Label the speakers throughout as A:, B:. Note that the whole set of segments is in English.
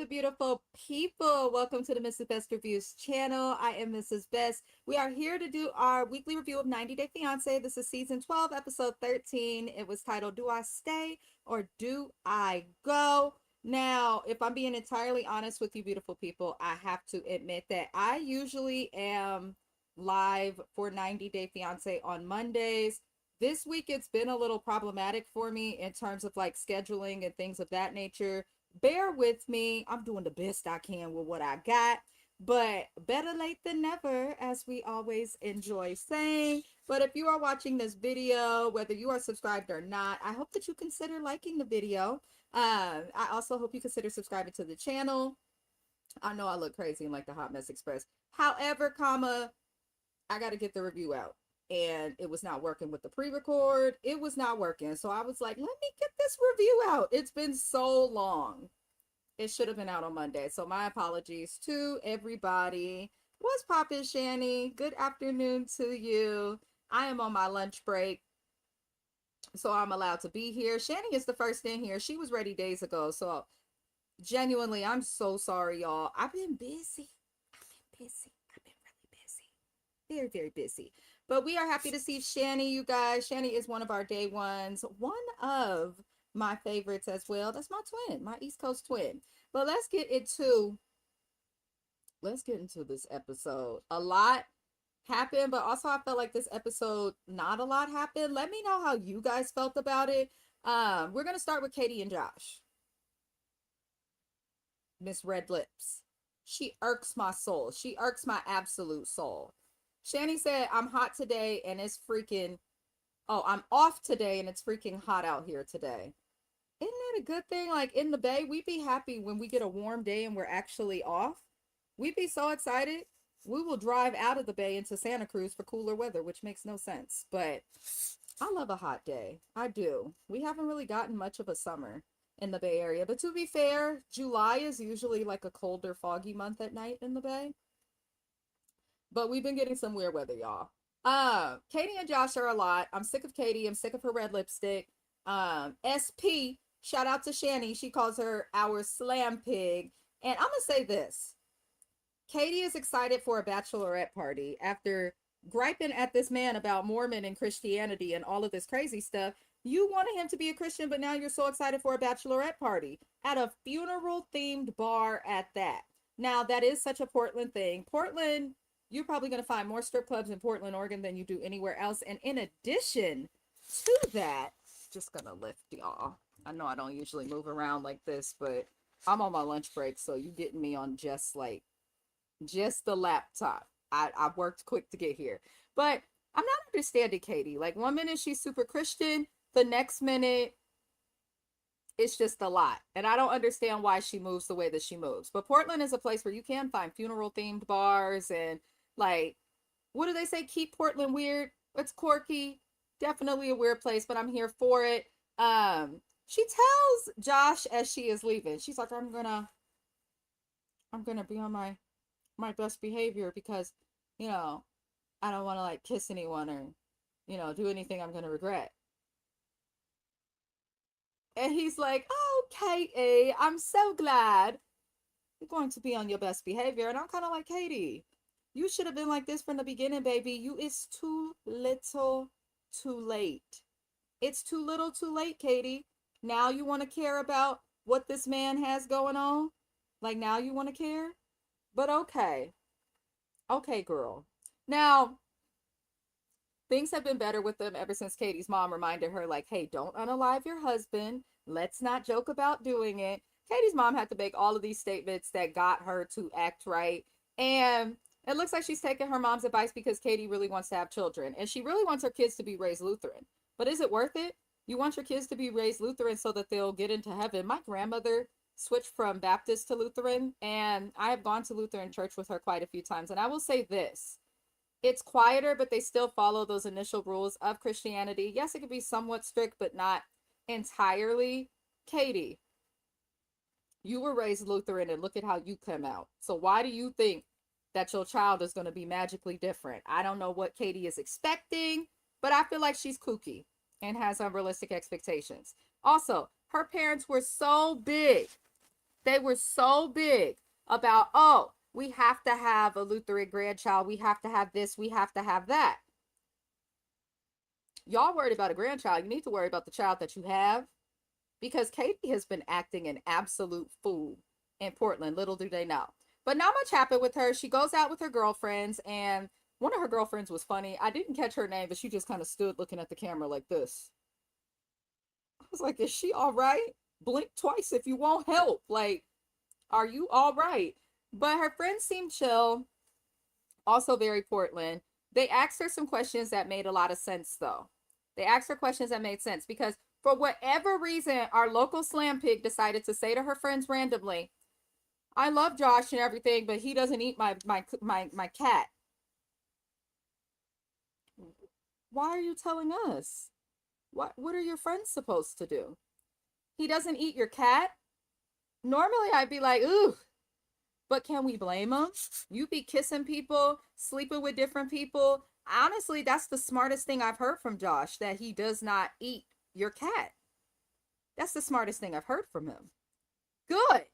A: poppin', beautiful people? Welcome to the Mrs. Best Reviews channel. I am Mrs. Best. We are here to do our weekly review of 90 Day Fiance. This is season 12, episode 13. It was titled, Do I Stay or Do I Go? Now, if I'm being entirely honest with you, beautiful people, I have to admit that I usually am live for 90 Day Fiance on Mondays. This week, it's been a little problematic for me in terms of like scheduling and things of that nature. Bear with me. I'm doing the best I can with what I got, but better late than never, as we always enjoy saying. But if you are watching this video, whether you are subscribed or not, I hope that you consider liking the video. I also hope you consider subscribing to the channel. I know I look crazy in like the Hot Mess Express. However, I got to get the review out. And it was not working with the pre-record. It was not working. So I was like, let me get this review out. It's been so long. It should have been out on Monday. So my apologies to everybody. What's poppin', Shani? Good afternoon to you. I am on my lunch break, so I'm allowed to be here. Shani is the first in here. She was ready days ago. So genuinely, I'm so sorry, y'all. I've been busy. I've been really busy. Very, very busy. But we are happy to see Shani, you guys. Shani is one of our day ones. One of my favorites as well. That's my twin, my East Coast twin. But let's get into this episode. A lot happened, but also I felt like this episode not a lot happened. Let me know how you guys felt about it. We're gonna start with Katie and Josh. Miss Red Lips. She irks my soul. She irks my absolute soul. Shani said, I'm hot today and it's freaking, oh, I'm off today and it's freaking hot out here today. Isn't that a good thing? Like in the Bay, we'd be happy when we get a warm day and we're actually off. We'd be so excited. We will drive out of the Bay into Santa Cruz for cooler weather, which makes no sense. But I love a hot day. I do. We haven't really gotten much of a summer in the Bay Area. But to be fair, July is usually like a colder, foggy month at night in the Bay. But we've been getting some weird weather, y'all. Katie and Josh are a lot. I'm sick of Katie. I'm sick of her red lipstick. SP, shout out to Shani. She calls her our slam pig. And I'm going to say this. Katie is excited for a bachelorette party after griping at this man about Mormon and Christianity and all of this crazy stuff. You wanted him to be a Christian, but now you're so excited for a bachelorette party at a funeral themed bar at that. Now, that is such a Portland thing. Portland, you're probably going to find more strip clubs in Portland, Oregon than you do anywhere else. And in addition to that, just going to lift y'all. I know I don't usually move around like this, but I'm on my lunch break. So you getting me on just the laptop. I worked quick to get here. But I'm not understanding Katie. Like 1 minute she's super Christian. The next minute it's just a lot. And I don't understand why she moves the way that she moves. But Portland is a place where you can find funeral themed bars and like, what do they say? Keep Portland weird. It's quirky. Definitely a weird place, but I'm here for it. She tells Josh as she is leaving, she's like, I'm gonna be on my best behavior because, I don't want to like kiss anyone or, do anything I'm gonna regret. And he's like, oh, Katie, I'm so glad you're going to be on your best behavior. And I'm kind of like, Katie, you should have been like this from the beginning, baby. It's too little too late. It's too little too late, Katie. Now you want to care about what this man has going on? Like now you want to care? But okay. Okay, girl. Now, things have been better with them ever since Katie's mom reminded her, like, hey, don't unalive your husband. Let's not joke about doing it. Katie's mom had to make all of these statements that got her to act right. And it looks like she's taking her mom's advice because Katie really wants to have children. And she really wants her kids to be raised Lutheran. But is it worth it? You want your kids to be raised Lutheran so that they'll get into heaven. My grandmother switched from Baptist to Lutheran, and I have gone to Lutheran church with her quite a few times. And I will say this. It's quieter, but they still follow those initial rules of Christianity. Yes, it could be somewhat strict, but not entirely. Katie, you were raised Lutheran and look at how you come out. So why do you think that your child is going to be magically different? I don't know what Katie is expecting, but I feel like she's kooky and has unrealistic expectations. Also, her parents were so big They were so big about, oh, we have to have a Lutheran grandchild. We have to have this. We have to have that. Y'all worried about a grandchild. You need to worry about the child that you have, because Katie has been acting an absolute fool in Portland. Little do they know. But not much happened with her. She goes out with her girlfriends, and one of her girlfriends was funny. I didn't catch her name, but she just kind of stood looking at the camera like this. I was like, is she all right? Blink twice if you won't help. Like, are you all right? But her friends seemed chill. Also very Portland. They asked her some questions that made a lot of sense, though. They asked her questions that made sense because for whatever reason, our local slam pig decided to say to her friends randomly, I love Josh and everything, but he doesn't eat my cat. Why are you telling us? What are your friends supposed to do? He doesn't eat your cat? Normally I'd be like, ooh, but can we blame him? You be kissing people, sleeping with different people. Honestly, that's the smartest thing I've heard from Josh, that he does not eat your cat. That's the smartest thing I've heard from him. Good.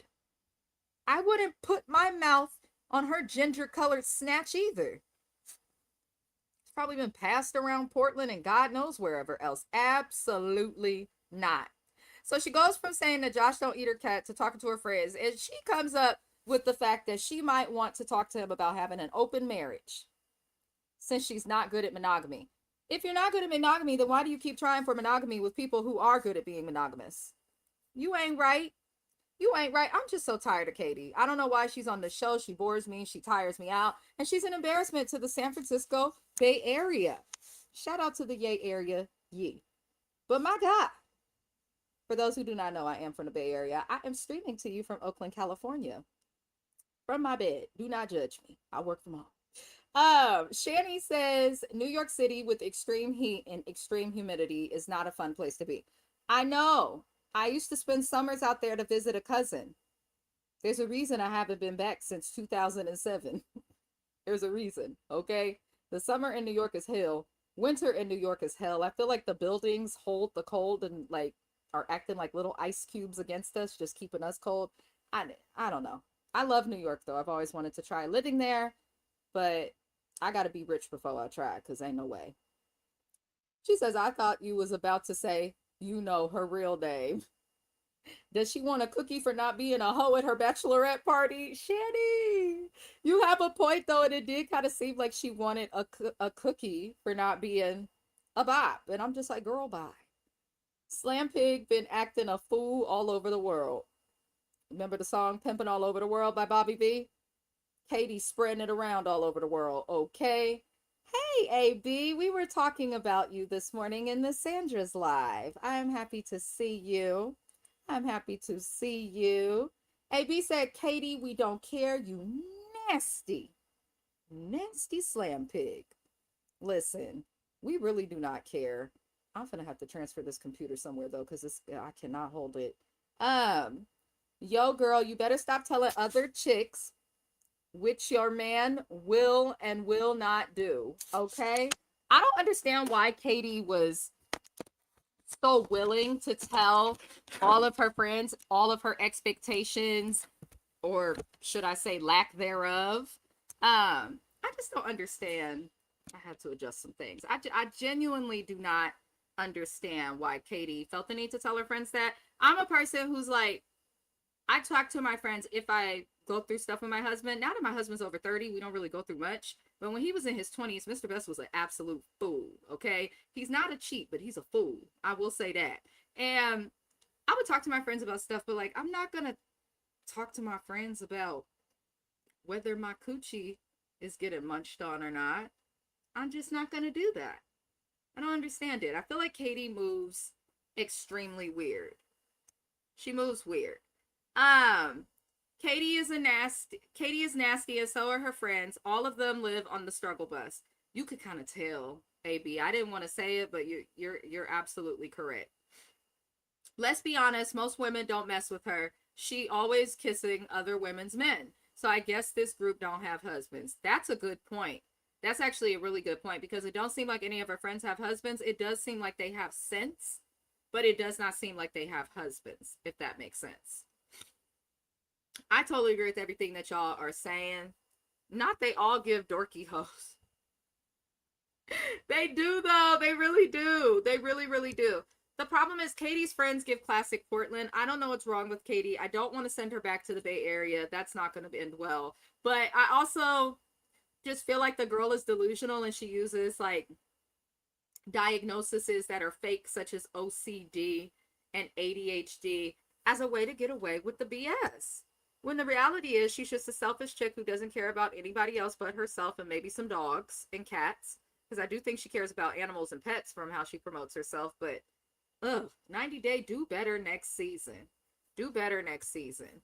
A: I wouldn't put my mouth on her ginger colored snatch either. It's probably been passed around Portland and God knows wherever else. Absolutely not. So she goes from saying that Josh don't eat her cat to talking to her friends, and she comes up with the fact that she might want to talk to him about having an open marriage since she's not good at monogamy. If you're not good at monogamy, then why do you keep trying for monogamy with people who are good at being monogamous? You ain't right. You ain't right. I'm just so tired of Katie. I don't know why she's on the show. She bores me. She tires me out. And she's an embarrassment to the San Francisco Bay Area. Shout out to the Yay area. Yee. But my God, for those who do not know, I am from the Bay Area. I am streaming to you from Oakland, California. From my bed. Do not judge me. I work from home. Shani says New York City with extreme heat and extreme humidity is not a fun place to be. I know. I used to spend summers out there to visit a cousin. There's a reason I haven't been back since 2007. There's a reason, okay? The summer in New York is hell. Winter in New York is hell. I feel like the buildings hold the cold and like are acting like little ice cubes against us, just keeping us cold. I don't know. I love New York though. I've always wanted to try living there, but I gotta be rich before I try, because ain't no way. She says, I thought you was about to say, you know, her real name. Does she want a cookie for not being a hoe at her bachelorette party? Shanny, you have a point though, and it did kind of seem like she wanted a cookie for not being a bop. And I'm just like, girl, bye. Slam Pig been acting a fool all over the world. Remember the song Pimpin' All Over the World by Bobby V? Katie spreading it around all over the world, okay? Hey, AB, we were talking about you this morning in the Sandra's Live. I'm happy to see you. I'm happy to see you. AB said, Katie, we don't care, you nasty, nasty slam pig. Listen, we really do not care. I'm gonna have to transfer this computer somewhere though, because I cannot hold it. Yo, girl, you better stop telling other chicks which your man will and will not do. Okay? I don't understand why Katie was so willing to tell all of her friends all of her expectations, or should I say lack thereof. I just don't understand. I had to adjust some things. I genuinely do not understand why Katie felt the need to tell her friends that. I'm a person who's like, I talk to my friends if I go through stuff with my husband. Now that my husband's over 30, we don't really go through much. But when he was in his 20s, Mr. Best was an absolute fool, okay? He's not a cheat, but he's a fool. I will say that. And I would talk to my friends about stuff, but like, I'm not going to talk to my friends about whether my coochie is getting munched on or not. I'm just not going to do that. I don't understand it. I feel like Katie moves extremely weird. She moves weird. Katie is nasty, and so are her friends. All of them live on the struggle bus. You could kind of tell, AB. I didn't want to say it, but you're absolutely correct. Let's be honest, most women don't mess with her. She always kissing other women's men. So I guess this group don't have husbands. That's a good point. That's actually a really good point, because it don't seem like any of her friends have husbands. It does seem like they have sense, but it does not seem like they have husbands, if that makes sense. I totally agree with everything that y'all are saying. Not they all give dorky hoes. They do though. They really do. They really, really do. The problem is Katie's friends give classic Portland. I don't know what's wrong with Katie. I don't want to send her back to the Bay Area. That's not going to end well. But I also just feel like the girl is delusional and she uses like diagnoses that are fake, such as OCD and ADHD, as a way to get away with the BS. When the reality is, she's just a selfish chick who doesn't care about anybody else but herself and maybe some dogs and cats. Because I do think she cares about animals and pets from how she promotes herself. But, 90 Day, do better next season. Do better next season.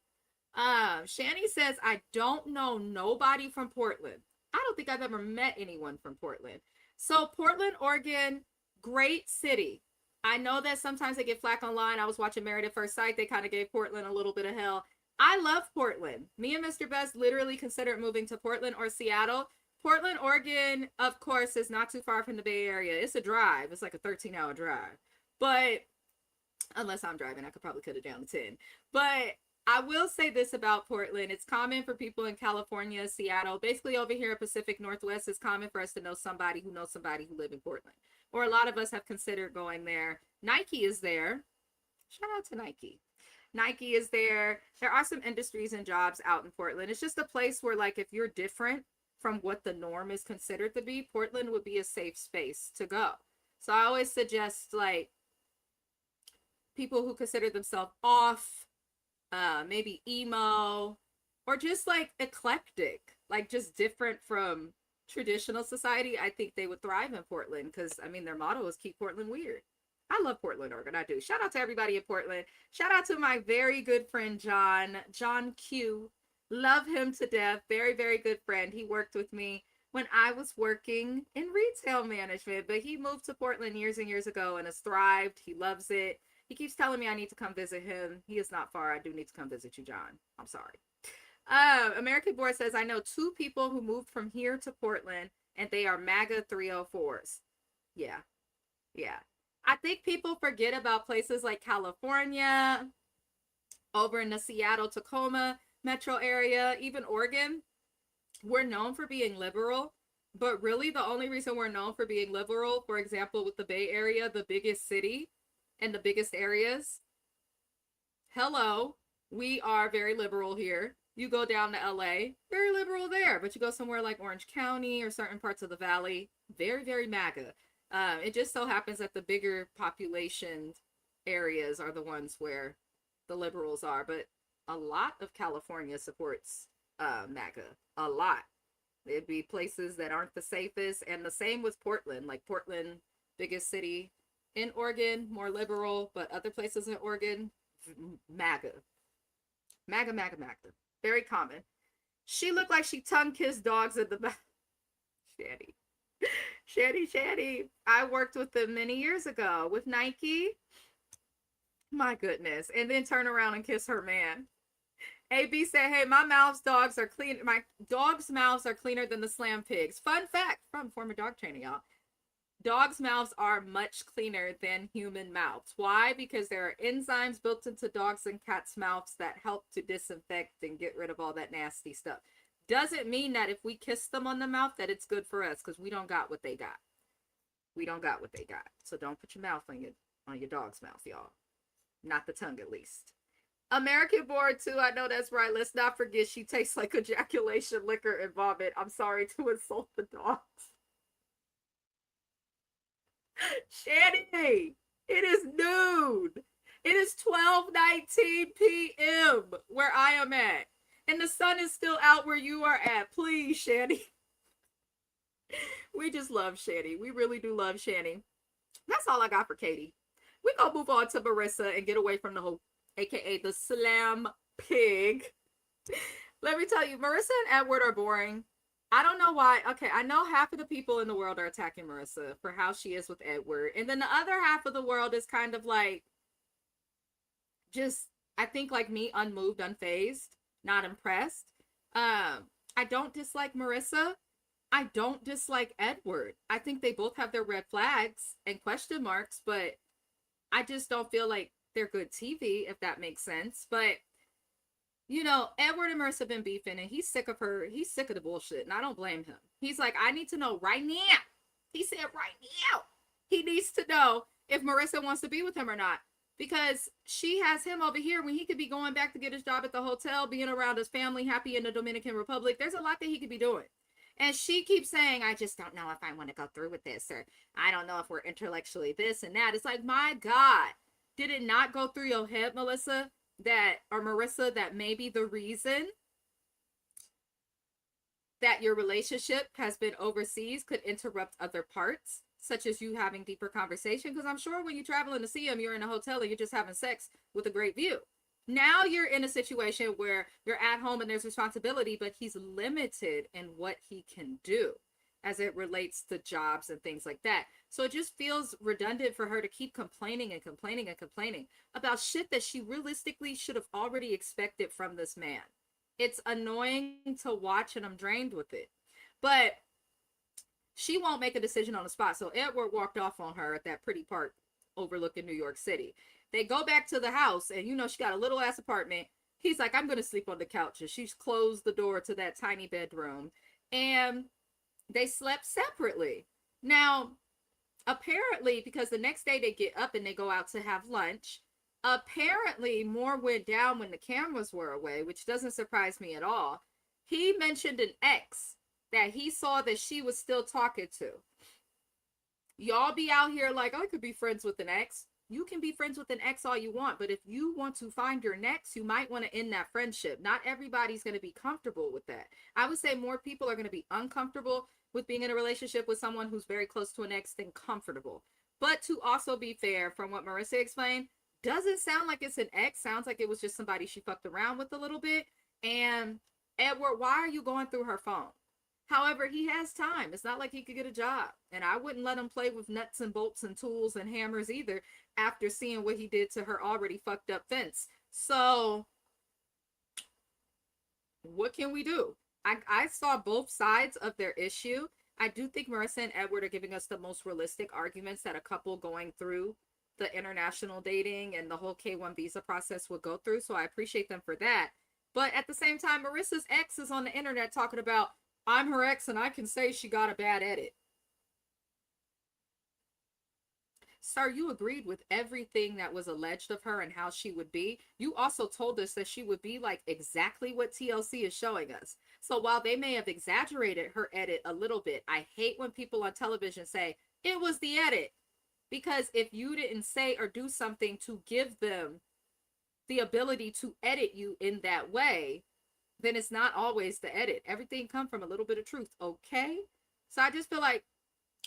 A: Shani says, I don't know nobody from Portland. I don't think I've ever met anyone from Portland. So Portland, Oregon, great city. I know that sometimes they get flack online. I was watching Married at First Sight. They kind of gave Portland a little bit of hell. I love Portland. Me and Mr. Best literally considered moving to Portland or Seattle. Portland, Oregon, of course, is not too far from the Bay Area. It's a drive. It's like a 13-hour drive. But unless I'm driving, I could probably cut it down to 10. But I will say this about Portland. It's common for people in California, Seattle, basically over here in Pacific Northwest, it's common for us to know somebody who knows somebody who live in Portland. Or a lot of us have considered going there. Nike is there. Shout out to Nike. Nike is there. There are some industries and jobs out in Portland. It's just a place where, like, if you're different from what the norm is considered to be, Portland would be a safe space to go. So I always suggest, like, people who consider themselves off, maybe emo, or just like eclectic, like just different from traditional society. I think they would thrive in Portland because, I mean, their motto is keep Portland weird. I love Portland, Oregon. I do. Shout out to everybody in Portland. Shout out to my very good friend, John Q. Love him to death. Very, very good friend. He worked with me when I was working in retail management, but he moved to Portland years and years ago and has thrived. He loves it. He keeps telling me I need to come visit him. He is not far. I do need to come visit you, John. I'm sorry. American Board says, I know 2 people who moved from here to Portland, and they are MAGA 304s. Yeah. Yeah. I think people forget about places like California, over in the Seattle, Tacoma metro area, even Oregon. We're known for being liberal, but really the only reason we're known for being liberal, for example, with the Bay Area, the biggest city and the biggest areas, hello, we are very liberal here. You go down to LA, very liberal there, but you go somewhere like Orange County or certain parts of the valley, very, very MAGA. It just so happens that the bigger population areas are the ones where the liberals are, but a lot of California supports MAGA. A lot. It'd be places that aren't the safest, and the same with Portland. Like Portland, biggest city in Oregon, more liberal, but other places in Oregon, MAGA. MAGA, MAGA, MAGA. Very common. She looked like she tongue-kissed dogs in the back. Shanny. I worked with them many years ago with Nike. My goodness. And then turn around and kiss her man. AB said, hey, my dogs are clean. My dogs' mouths are cleaner than the slam pigs. Fun fact from former dog trainer, y'all. Dogs' mouths are much cleaner than human mouths. Why? Because there are enzymes built into dogs' and cats' mouths that help to disinfect and get rid of all that nasty stuff. Doesn't mean that if we kiss them on the mouth that it's good for us, because we don't got what they got. We don't got what they got. So don't put your mouth on your dog's mouth, y'all. Not the tongue, at least. American Board, too. I know that's right. Let's not forget she tastes like ejaculation, liquor, and vomit. I'm sorry to insult the dogs. Shanny, it is noon. It is 12:19 p.m. where I am at. And the sun is still out where you are at. Please, Shanny. We just love Shanny. We really do love Shanny. That's all I got for Katie. We're going to move on to Marissa and get away from the whole, aka the slam pig. Let me tell you, Marissa and Edward are boring. I don't know why. Okay, I know half of the people in the world are attacking Marissa for how she is with Edward. And then the other half of the world is kind of like, just, I think like me, unmoved, unfazed, not impressed. I don't dislike Marissa. I don't dislike Edward. I think they both have their red flags and question marks, but I just don't feel like they're good TV, if that makes sense. But you know, Edward and Marissa have been beefing and he's sick of her. He's sick of the bullshit. And I don't blame him. He's like, I need to know right now. He said right now. He needs to know if Marissa wants to be with him or not. Because she has him over here when he could be going back to get his job at the hotel, being around his family, happy in the Dominican Republic. There's a lot that he could be doing. And she keeps saying, I just don't know if I want to go through with this, or I don't know if we're intellectually this and that. It's like, my God, did it not go through your head, Melissa, that, or Marissa, that maybe the reason that your relationship has been overseas could interrupt other parts, such as you having deeper conversation? Because I'm sure when you're traveling to see him, you're in a hotel and you're just having sex with a great view. Now you're in a situation where you're at home and there's responsibility, but he's limited in what he can do as it relates to jobs and things like that. So it just feels redundant for her to keep complaining and complaining and complaining about shit that she realistically should have already expected from this man. It's annoying to watch and I'm drained with it. But she won't make a decision on the spot. So Edward walked off on her at that pretty park overlooking New York City. They go back to the house and, you know, she got a little ass apartment. He's like, I'm going to sleep on the couch. And she's closed the door to that tiny bedroom. And they slept separately. Now, apparently, because the next day they get up and they go out to have lunch, apparently more went down when the cameras were away, which doesn't surprise me at all. He mentioned an ex that he saw that she was still talking to. Y'all be out here like, I could be friends with an ex. You can be friends with an ex all you want, but if you want to find your next, you might want to end that friendship. Not everybody's going to be comfortable with that. I would say more people are going to be uncomfortable with being in a relationship with someone who's very close to an ex than comfortable. But to also be fair, from what Marissa explained, doesn't sound like it's an ex. Sounds like it was just somebody she fucked around with a little bit. And Edward, why are you going through her phone? However, he has time. It's not like he could get a job. And I wouldn't let him play with nuts and bolts and tools and hammers either after seeing what he did to her already fucked up fence. So what can we do? I saw both sides of their issue. I do think Marissa and Edward are giving us the most realistic arguments that a couple going through the international dating and the whole K-1 visa process would go through. So I appreciate them for that. But at the same time, Marissa's ex is on the internet talking about, I'm her ex and I can say she got a bad edit. Sir, you agreed with everything that was alleged of her and how she would be. You also told us that she would be like exactly what TLC is showing us. So while they may have exaggerated her edit a little bit, I hate when people on television say, it was the edit. Because if you didn't say or do something to give them the ability to edit you in that way, then it's not always the edit. Everything come from a little bit of truth, okay? So I just feel like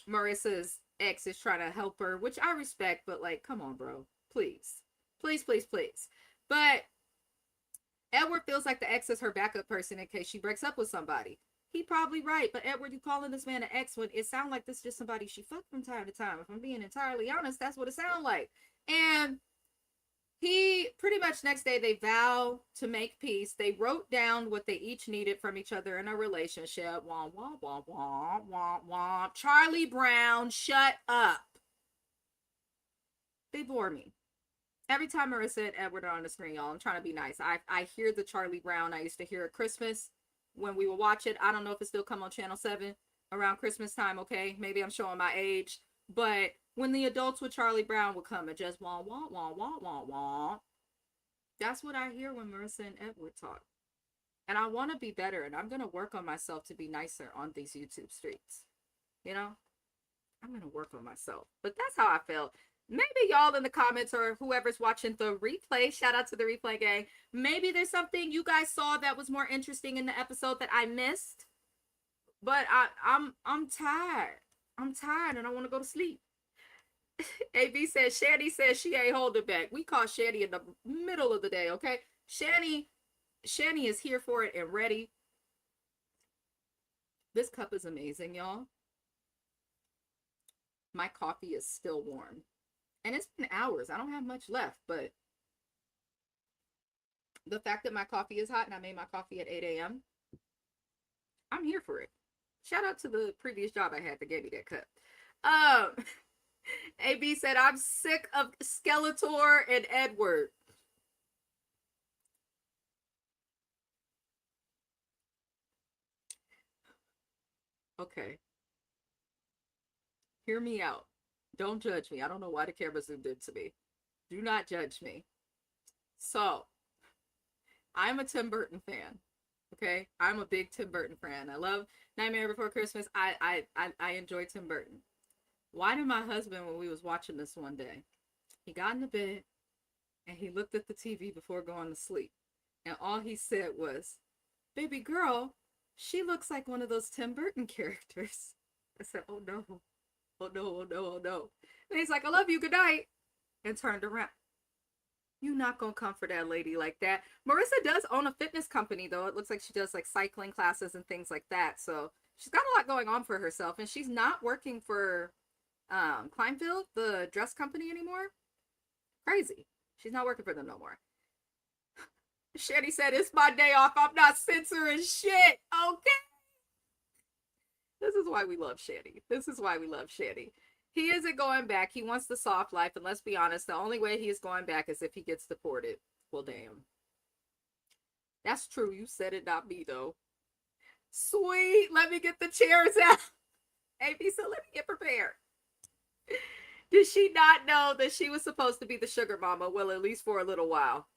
A: Marissa's ex is trying to help her, which I respect, but like, come on, bro. Please. Please, please, please. But Edward feels like the ex is her backup person in case she breaks up with somebody. He probably right, but Edward, you calling this man an ex when it sounds like this is just somebody she fucked from time to time. If I'm being entirely honest, that's what it sounds like. And he pretty much next day they vow to make peace. They wrote down what they each needed from each other in a relationship. Wah, wah, wah, wah, wah, wah. Charlie Brown, shut up. They bore me. Every time Marissa and Edward are on the screen, y'all, I'm trying to be nice. I hear the Charlie Brown I used to hear at Christmas when we would watch it. I don't know if it still come on Channel 7 around Christmas time, okay? Maybe I'm showing my age. But when the adults with Charlie Brown would come and just wah, wah, wah, wah, wah, wah. That's what I hear when Marissa and Edward talk. And I want to be better, and I'm going to work on myself to be nicer on these YouTube streets. You know? I'm going to work on myself. But that's how I felt. Maybe y'all in the comments or whoever's watching the replay, shout out to the replay gang. Maybe there's something you guys saw that was more interesting in the episode that I missed. But I'm tired. I'm tired and I want to go to sleep. AB says, Shani says she ain't holding back. We call Shani in the middle of the day, okay? Shani is here for it and ready. This cup is amazing, y'all. My coffee is still warm. And it's been hours. I don't have much left, but the fact that my coffee is hot and I made my coffee at 8 a.m., I'm here for it. Shout out to the previous job I had that gave me that cup. AB said, I'm sick of Skeletor and Edward. Okay, hear me out. Don't judge me. I don't know why the camera zoomed into me. Do not judge me. So, I'm a Tim Burton fan. Okay, I'm a big Tim Burton fan. I love Nightmare Before Christmas. I enjoy Tim Burton. Why did my husband, when we was watching this one day, he got in the bed and he looked at the TV before going to sleep, and all he said was, "Baby girl, she looks like one of those Tim Burton characters." I said, "Oh no, oh no, oh no, oh no." And he's like, "I love you, good night," and turned around. You not gonna comfort that lady like that. Marissa does own a fitness company though. It looks like she does like cycling classes and things like that. So she's got a lot going on for herself, and she's not working for Kleinfield, the dress company, anymore. Crazy. She's not working for them no more. Shetty said, "It's my day off. I'm not censoring shit." Okay. This is why we love Shetty. This is why we love Shetty. He isn't going back. He wants the soft life. And let's be honest, the only way he is going back is if he gets deported. Well, damn. That's true. You said it, not me, though. Sweet. Let me get the chairs out. AB, so let me get prepared. Did she not know that she was supposed to be the sugar mama? Well, at least for a little while.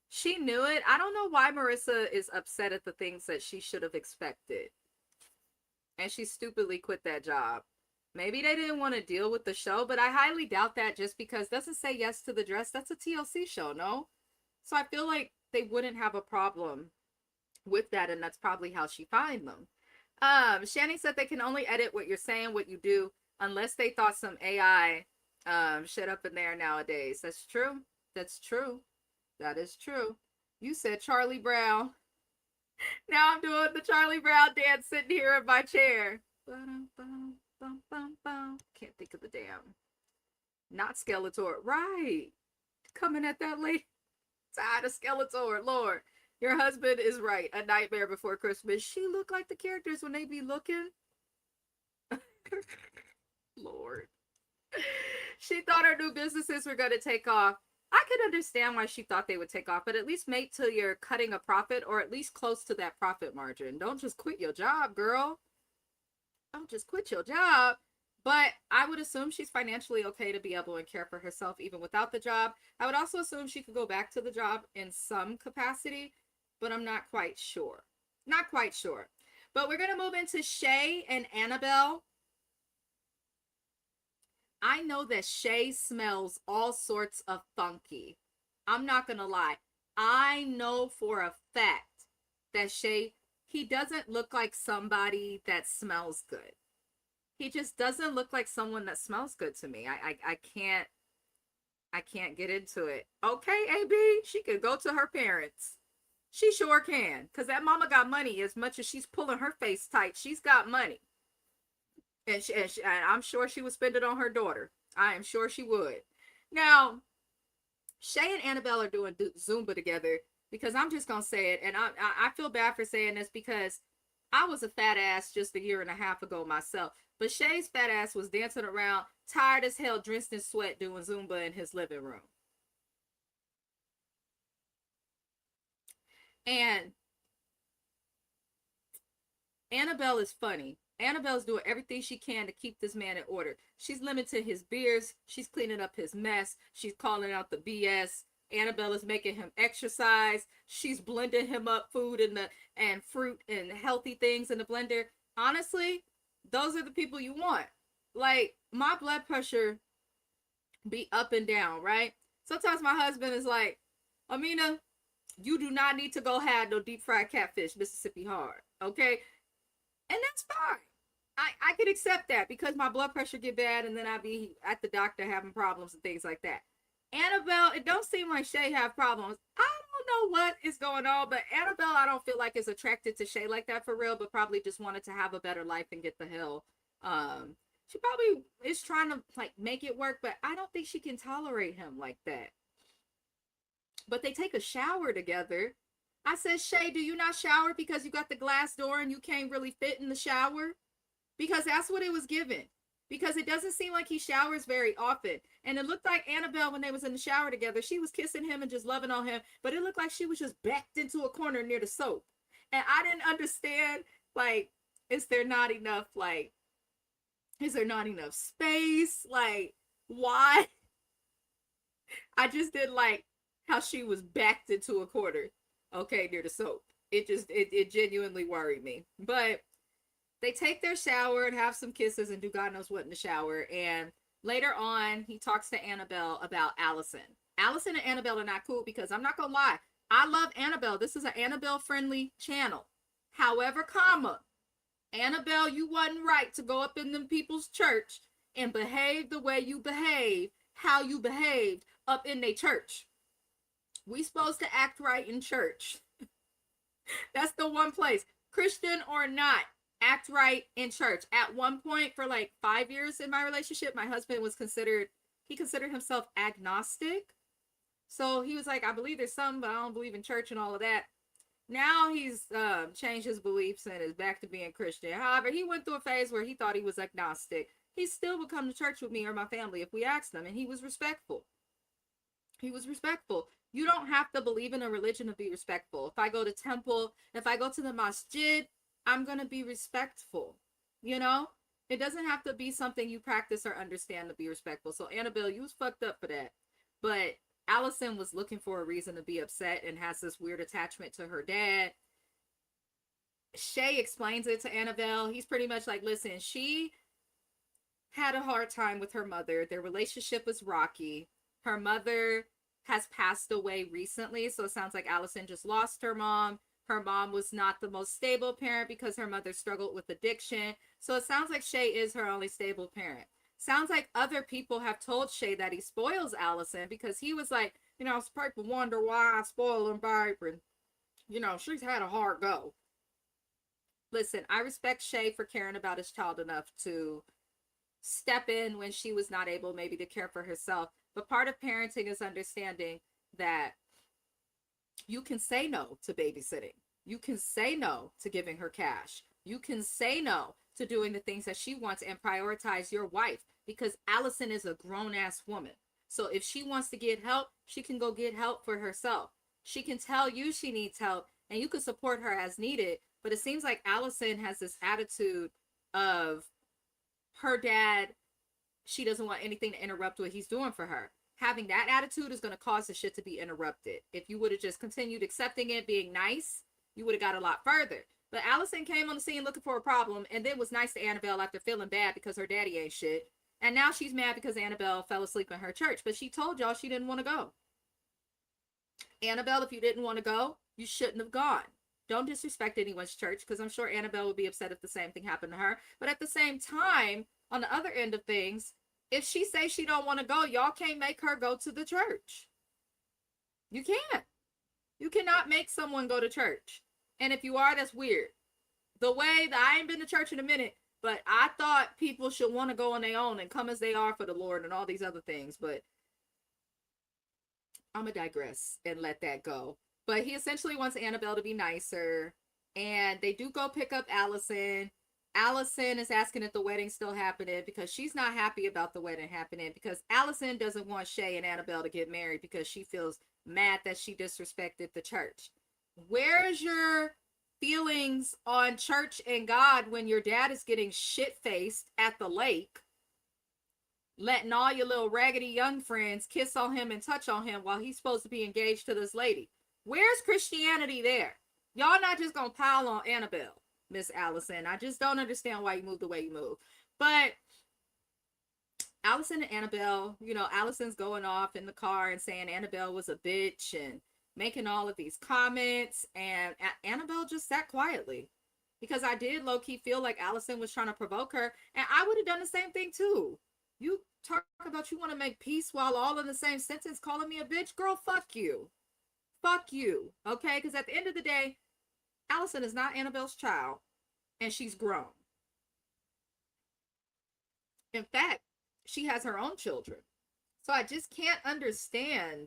A: She knew it. I don't know why Marissa is upset at the things that she should have expected. And she stupidly quit that job. Maybe they didn't want to deal with the show, but I highly doubt that, just because doesn't say yes to the dress. That's a TLC show, no? So I feel like they wouldn't have a problem with that, and that's probably how she find them. Shani said they can only edit what you're saying, what you do, unless they thought some AI shit up in there nowadays. That's true. That's true. That is true. You said Charlie Brown. Now I'm doing the Charlie Brown dance sitting here in my chair. Can't think of the damn. Not Skeletor. Right. Coming at that late. Tired of Skeletor. Lord. Your husband is right. A Nightmare Before Christmas. She look like the characters when they be looking. Lord. She thought her new businesses were going to take off. I could understand why she thought they would take off, but at least make till you're cutting a profit, or at least close to that profit margin. Don't just quit your job, girl. Don't just quit your job. But I would assume she's financially okay to be able to care for herself even without the job. I would also assume she could go back to the job in some capacity, but I'm not quite sure. Not quite sure. But we're going to move into Shay and Annabelle. I know that Shay smells all sorts of funky. I'm not going to lie. I know for a fact that Shay, he doesn't look like somebody that smells good. He just doesn't look like someone that smells good to me. I can't get into it. Okay, AB, she could go to her parents. She sure can. Because that mama got money. As much as she's pulling her face tight, she's got money. And I'm sure she would spend it on her daughter. I am sure she would. Now, Shay and Annabelle are doing Zumba together, because I'm just going to say it. And I feel bad for saying this, because I was a fat ass just a year and a half ago myself. But Shay's fat ass was dancing around, tired as hell, drenched in sweat, doing Zumba in his living room. And Annabelle is funny. Annabelle's doing everything she can to keep this man in order. She's limiting his beers. She's cleaning up his mess. She's calling out the BS. Annabelle is making him exercise. She's blending him up food and fruit and healthy things in the blender. Honestly, those are the people you want. Like, my blood pressure be up and down, right? Sometimes my husband is like, "Amina, you do not need to go have no deep fried catfish, Mississippi hard." Okay? And that's fine. I could accept that, because my blood pressure get bad, and then I be at the doctor having problems and things like that. Annabelle, it don't seem like Shay have problems. I don't know what is going on, but Annabelle, I don't feel like is attracted to Shay like that for real, but probably just wanted to have a better life and get the hell. She probably is trying to like make it work, but I don't think she can tolerate him like that. But they take a shower together. I said, "Shay, do you not shower because you got the glass door and you can't really fit in the shower?" Because that's what it was given. Because it doesn't seem like he showers very often. And it looked like Annabelle, when they was in the shower together, she was kissing him and just loving on him. But it looked like she was just backed into a corner near the soap. And I didn't understand, like, Is there not enough, like, is there not enough space? Like, why? I just didn't like how she was backed into a corner, okay, near the soap. It genuinely worried me. But they take their shower and have some kisses and do God knows what in the shower. And later on, he talks to Annabelle about Allison. Allison and Annabelle are not cool because I'm not gonna lie, I love Annabelle. This is an Annabelle friendly channel. However, comma, Annabelle, you wasn't right to go up in them people's church and behave the way you behave, how you behaved up in their church. We supposed to act right in church. That's the one place, Christian or not, act right in church. At one point, for like 5 years in my relationship, my husband was he considered himself agnostic. So he was like, I believe there's something, but I don't believe in church and all of that. Now he's changed his beliefs and is back to being Christian. However, he went through a phase where he thought he was agnostic. He still would come to church with me or my family if we asked him, and he was respectful. He was respectful. You don't have to believe in a religion to be respectful. If I go to temple, if I go to the masjid, I'm going to be respectful. You know, it doesn't have to be something you practice or understand to be respectful. So Annabelle, you was fucked up for that. But Allison was looking for a reason to be upset and has this weird attachment to her dad. Shay explains it to Annabelle. He's pretty much like, listen, she had a hard time with her mother. Their relationship was rocky. Her mother has passed away recently, so it sounds like Allison just lost her mom. Her mom was not the most stable parent because her mother struggled with addiction. So it sounds like Shay is her only stable parent. Sounds like other people have told Shay that he spoils Allison because he was like, you know, people wonder why I spoil him, babe, and, you know, she's had a hard go. Listen, I respect Shay for caring about his child enough to step in when she was not able maybe to care for herself. But part of parenting is understanding that you can say no to babysitting. You can say no to giving her cash. You can say no to doing the things that she wants and prioritize your wife, because Allison is a grown-ass woman. So if she wants to get help, she can go get help for herself. She can tell you she needs help and you can support her as needed. But it seems like Allison has this attitude of her dad, she doesn't want anything to interrupt what he's doing for her. Having that attitude is going to cause the shit to be interrupted. If you would have just continued accepting it, being nice, you would have got a lot further. But Allison came on the scene looking for a problem and then was nice to Annabelle after feeling bad because her daddy ain't shit. And now she's mad because Annabelle fell asleep in her church. But she told y'all she didn't want to go. Annabelle, if you didn't want to go, you shouldn't have gone. Don't disrespect anyone's church, because I'm sure Annabelle would be upset if the same thing happened to her. But at the same time, on the other end of things, if she says she don't want to go, y'all can't make her go to the church. You can't. You cannot make someone go to church. And if you are, that's weird. The way that I ain't been to church in a minute, but I thought people should want to go on their own and come as they are for the Lord and all these other things. But I'm going to digress and let that go. But he essentially wants Annabelle to be nicer. And they do go pick up Allison. Allison is asking if the wedding's still happening because she's not happy about the wedding happening, because Allison doesn't want Shay and Annabelle to get married because she feels mad that she disrespected the church. Where's your feelings on church and God when your dad is getting shit-faced at the lake, letting all your little raggedy young friends kiss on him and touch on him while he's supposed to be engaged to this lady? Where's Christianity there? Y'all not just gonna pile on Annabelle, Miss Allison. I just don't understand why you move the way you move. But Allison and Annabelle, you know, Allison's going off in the car and saying Annabelle was a bitch and making all of these comments, and Annabelle just sat quietly, because I did low-key feel like Allison was trying to provoke her, and I would have done the same thing too. You talk about you want to make peace while all in the same sentence calling me a bitch? Girl, fuck you. Fuck you. Okay? Because at the end of the day, Allison is not Annabelle's child, and she's grown. In fact, she has her own children. So I just can't understand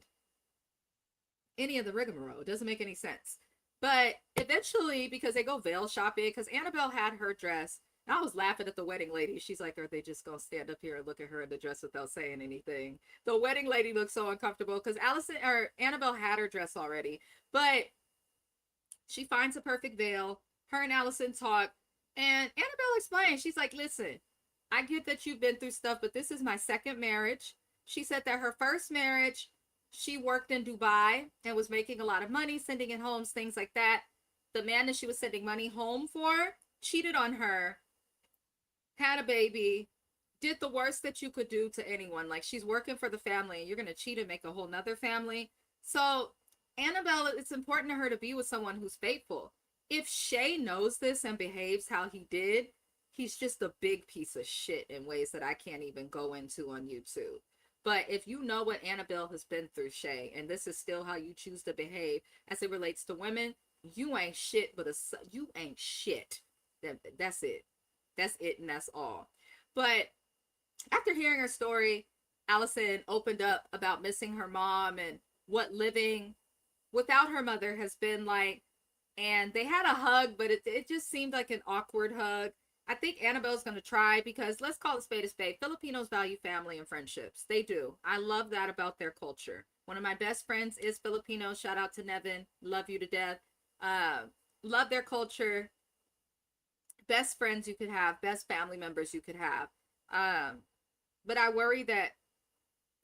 A: any of the rigmarole. It doesn't make any sense. But eventually, because they go veil shopping, because Annabelle had her dress, and I was laughing at the wedding lady. She's like, are they just gonna stand up here and look at her in the dress without saying anything? The wedding lady looked so uncomfortable because Annabelle had her dress already, but she finds a perfect veil. Her and Allison talk. And Annabelle explained, she's like, listen, I get that you've been through stuff, but this is my second marriage. She said that her first marriage, she worked in Dubai and was making a lot of money, sending in homes, things like that. The man that she was sending money home for cheated on her, had a baby, did the worst that you could do to anyone. Like, she's working for the family and you're going to cheat and make a whole nother family. So Annabelle, it's important to her to be with someone who's faithful. If Shay knows this and behaves how he did, he's just a big piece of shit in ways that I can't even go into on YouTube. But if you know what Annabelle has been through, Shay, and this is still how you choose to behave as it relates to women, you ain't shit, but you ain't shit. That's it. That's it, and that's all. But after hearing her story, Allison opened up about missing her mom and what living without her mother has been like. And they had a hug, but it just seemed like an awkward hug. I think Annabelle's going to try because let's call it spade a spade. Filipinos value family and friendships. They do. I love that about their culture. One of my best friends is Filipino. Shout out to Nevin. Love you to death. Love their culture. Best friends you could have. Best family members you could have. But I worry that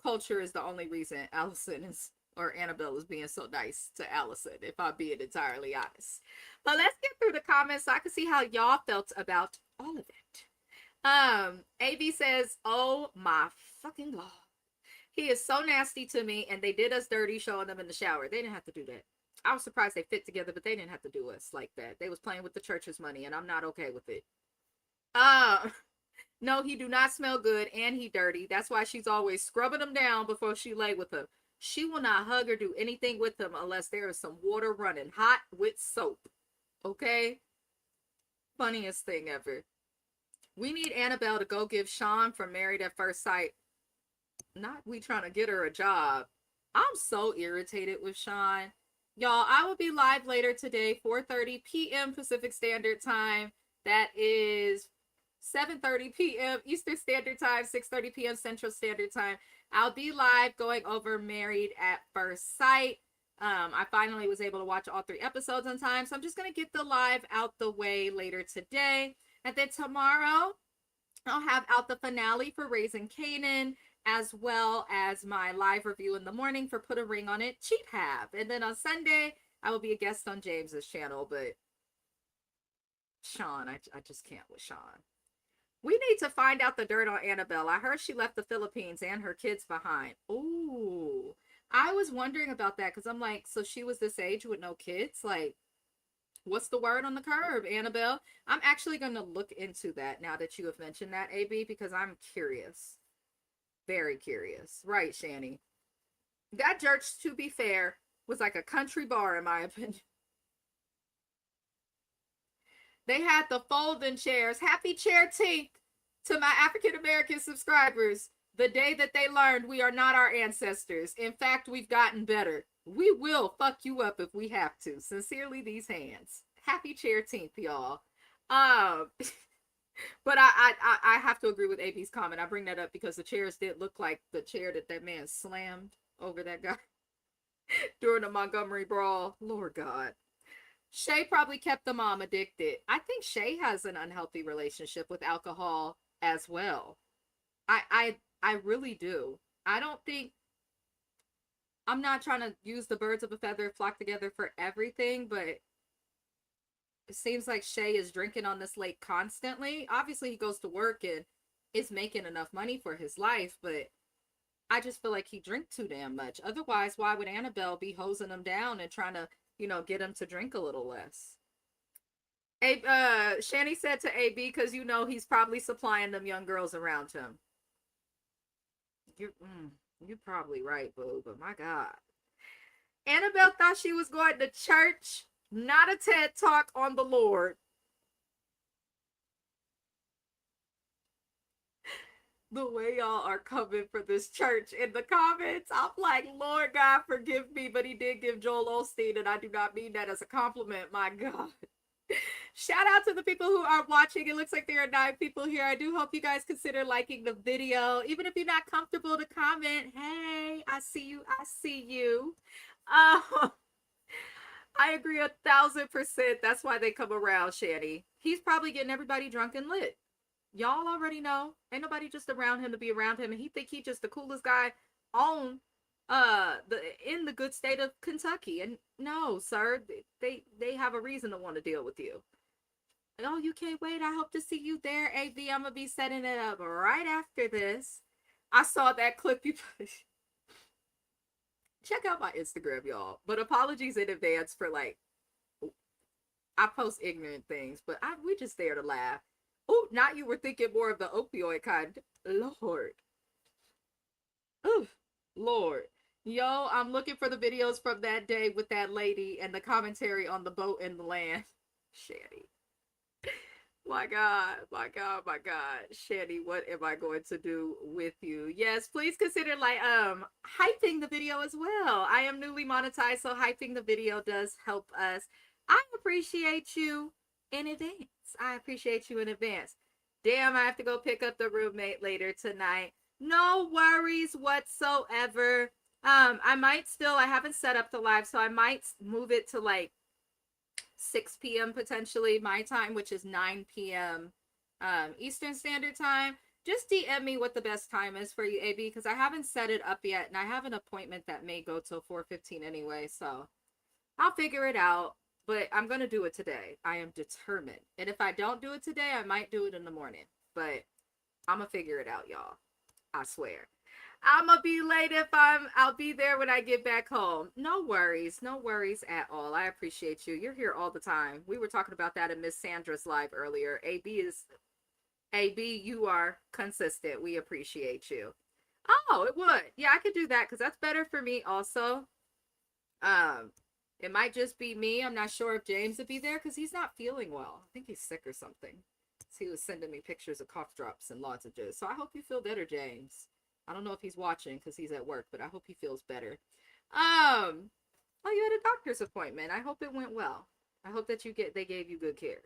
A: culture is the only reason Allison is, or Annabelle is being so nice to Allison, if I'm being entirely honest. But let's get through the comments so I can see how y'all felt about all of it. AB says, oh my fucking God. He is so nasty to me, and they did us dirty showing them in the shower. They didn't have to do that. I was surprised they fit together, but they didn't have to do us like that. They was playing with the church's money, and I'm not okay with it. No, he do not smell good, and he dirty. That's why she's always scrubbing him down before she lay with him. She will not hug or do anything with him unless there is some water running hot with soap. Okay? Funniest thing ever. We need Annabelle to go give Sean from Married at First Sight. Not we trying to get her a job. I'm so irritated with Sean. Y'all, I will be live later today, 4:30 p.m. Pacific Standard Time. That is 7:30 p.m. Eastern Standard Time, 6:30 p.m. Central Standard Time. I'll be live going over Married at First Sight. I finally was able to watch all 3 episodes on time, so I'm just going to get the live out the way later today. And then tomorrow, I'll have out the finale for Raising Kanan, as well as my live review in the morning for Put a Ring on It, Cheat Have. And then on Sunday, I will be a guest on James's channel, but Sean, I just can't with Sean. We need to find out the dirt on Annabelle. I heard she left the Philippines and her kids behind. Ooh, I was wondering about that because I'm like, so she was this age with no kids? Like, what's the word on the curb, Annabelle? I'm actually going to look into that now that you have mentioned that, AB, because I'm curious. Very curious. Right, Shani? That church, to be fair, was like a country bar, in my opinion. They had the folding chairs. Happy chair tink to my African-American subscribers. The day that they learned we are not our ancestors. In fact, we've gotten better. We will fuck you up if we have to. Sincerely, these hands. Happy chair tink, y'all. But I have to agree with AB's comment. I bring that up because the chairs did look like the chair that man slammed over that guy during the Montgomery brawl. Lord God. Shay probably kept the mom addicted. I think Shay has an unhealthy relationship with alcohol as well. I really do. I don't think, I'm not trying to use the birds of a feather flock together for everything, but it seems like Shay is drinking on this lake constantly. Obviously, he goes to work and is making enough money for his life, but I just feel like he drinks too damn much. Otherwise, why would Annabelle be hosing him down and trying to, get him to drink a little less? Shani said to AB, because he's probably supplying them young girls around him. You're probably right, boo, but my God. Annabelle thought she was going to church, not a TED Talk on the Lord. The way y'all are coming for this church in the comments, I'm like, Lord God, forgive me, but he did give Joel Osteen, and I do not mean that as a compliment, my God. Shout out to the people who are watching. It looks like there are 9 people here. I do hope you guys consider liking the video. Even if you're not comfortable to comment, hey, I see you. I see you. I agree 1,000%. That's why they come around, Shanny. He's probably getting everybody drunk and lit. Y'all already know. Ain't nobody just around him to be around him, and he think he just the coolest guy on the in the good state of Kentucky. And no, sir, they have a reason to want to deal with you. Oh, you can't wait. I hope to see you there, AB. I'm gonna be setting it up right after this. I saw that clip you put. Check out my Instagram, y'all. But apologies in advance for like I post ignorant things, but we just there to laugh. Oh, now you were thinking more of the opioid kind. Lord. Ooh, Lord. Yo, I'm looking for the videos from that day with that lady and the commentary on the boat and the land. Shanny. My God, my God, my God. Shanny, what am I going to do with you? Yes, please consider like hyping the video as well. I am newly monetized, so hyping the video does help us. I appreciate you in advance. I appreciate you in advance. Damn, I have to go pick up the roommate later tonight. No worries whatsoever. I haven't set up the live, so I might move it to like 6 p.m. potentially my time, which is 9 p.m. Eastern Standard Time. Just DM me what the best time is for you, AB, because I haven't set it up yet, and I have an appointment that may go till 4:15 anyway, so I'll figure it out. But I'm gonna do it today. I am determined. And if I don't do it today, I might do it in the morning. But I'm gonna figure it out, y'all. I swear. I'm gonna be late if I'll be there when I get back home. No worries at all. I appreciate you. You're here all the time. We were talking about that in Miss Sandra's live earlier. AB, you are consistent. We appreciate you. Oh, it would. Yeah, I could do that because that's better for me also. It might just be me. I'm not sure if James would be there because he's not feeling well. I think he's sick or something. So he was sending me pictures of cough drops and lozenges. So I hope you feel better, James. I don't know if he's watching because he's at work, but I hope he feels better. Oh, you had a doctor's appointment. I hope it went well. I hope that they gave you good care.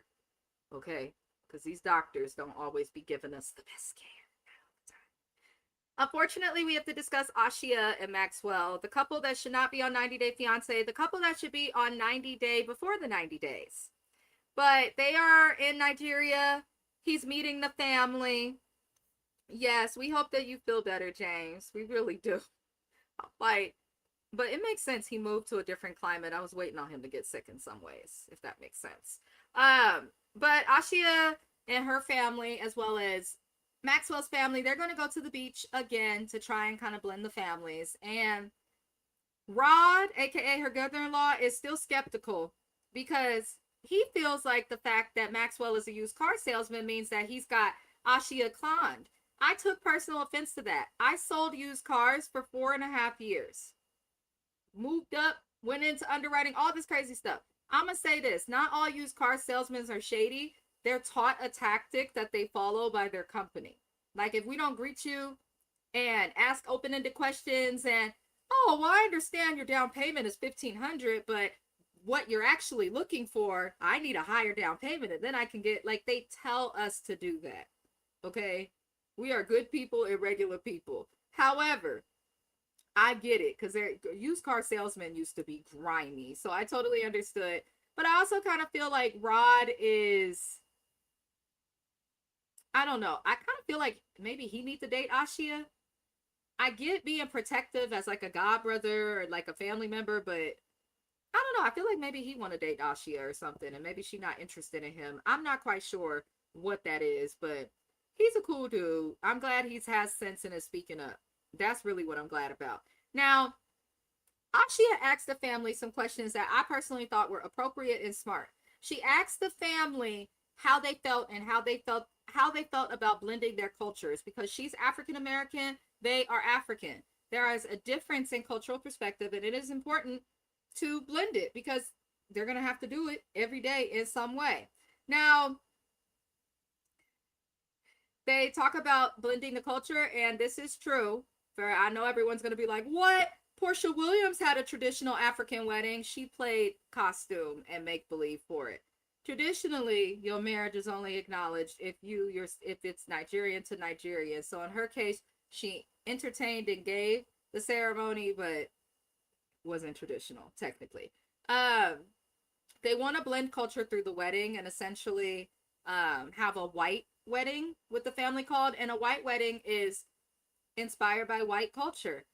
A: Okay? Because these doctors don't always be giving us the best care. Unfortunately, we have to discuss Ashia and Maxwell, the couple that should not be on 90 Day Fiancé, the couple that should be on 90 Day before the 90 days. But they are in Nigeria. He's meeting the family. Yes, we hope that you feel better, James. We really do. Like, but it makes sense. He moved to a different climate. I was waiting on him to get sick in some ways, if that makes sense. But Ashia and her family, as well as Maxwell's family, they're going to go to the beach again to try and kind of blend the families. And Rod, aka her brother-in-law, is still skeptical because he feels like the fact that Maxwell is a used car salesman means that he's got Ashia cloned. I took personal offense to that. I sold used cars for 4.5 years. Moved up, went into underwriting, all this crazy stuff. I'm going to say this. Not all used car salesmen are shady. They're taught a tactic that they follow by their company. Like if we don't greet you and ask open-ended questions and, oh, well, I understand your down payment is $1,500, but what you're actually looking for, I need a higher down payment and then I can get, like they tell us to do that. Okay? We are good people, irregular people. However, I get it because used car salesmen used to be grimy. So I totally understood. But I also kind of feel like Rod is, I don't know. I kind of feel like maybe he needs to date Ashia. I get being protective as like a god brother or like a family member, but I don't know. I feel like maybe he want to date Ashia or something, and maybe she's not interested in him. I'm not quite sure what that is, but he's a cool dude. I'm glad he has sense and is speaking up. That's really what I'm glad about. Now, Ashia asked the family some questions that I personally thought were appropriate and smart. She asked the family how they felt and how they felt about blending their cultures because she's African American, they are African. There is a difference in cultural perspective, and it is important to blend it because they're going to have to do it every day in some way. Now, they talk about blending the culture, and this is true. I know everyone's going to be like, what? Portia Williams had a traditional African wedding. She played costume and make-believe for it. Traditionally, your marriage is only acknowledged if it's Nigerian to Nigerian. So in her case, she entertained and gave the ceremony, but wasn't traditional, technically. They want to blend culture through the wedding and essentially have a white wedding with the family called. And a white wedding is inspired by white culture.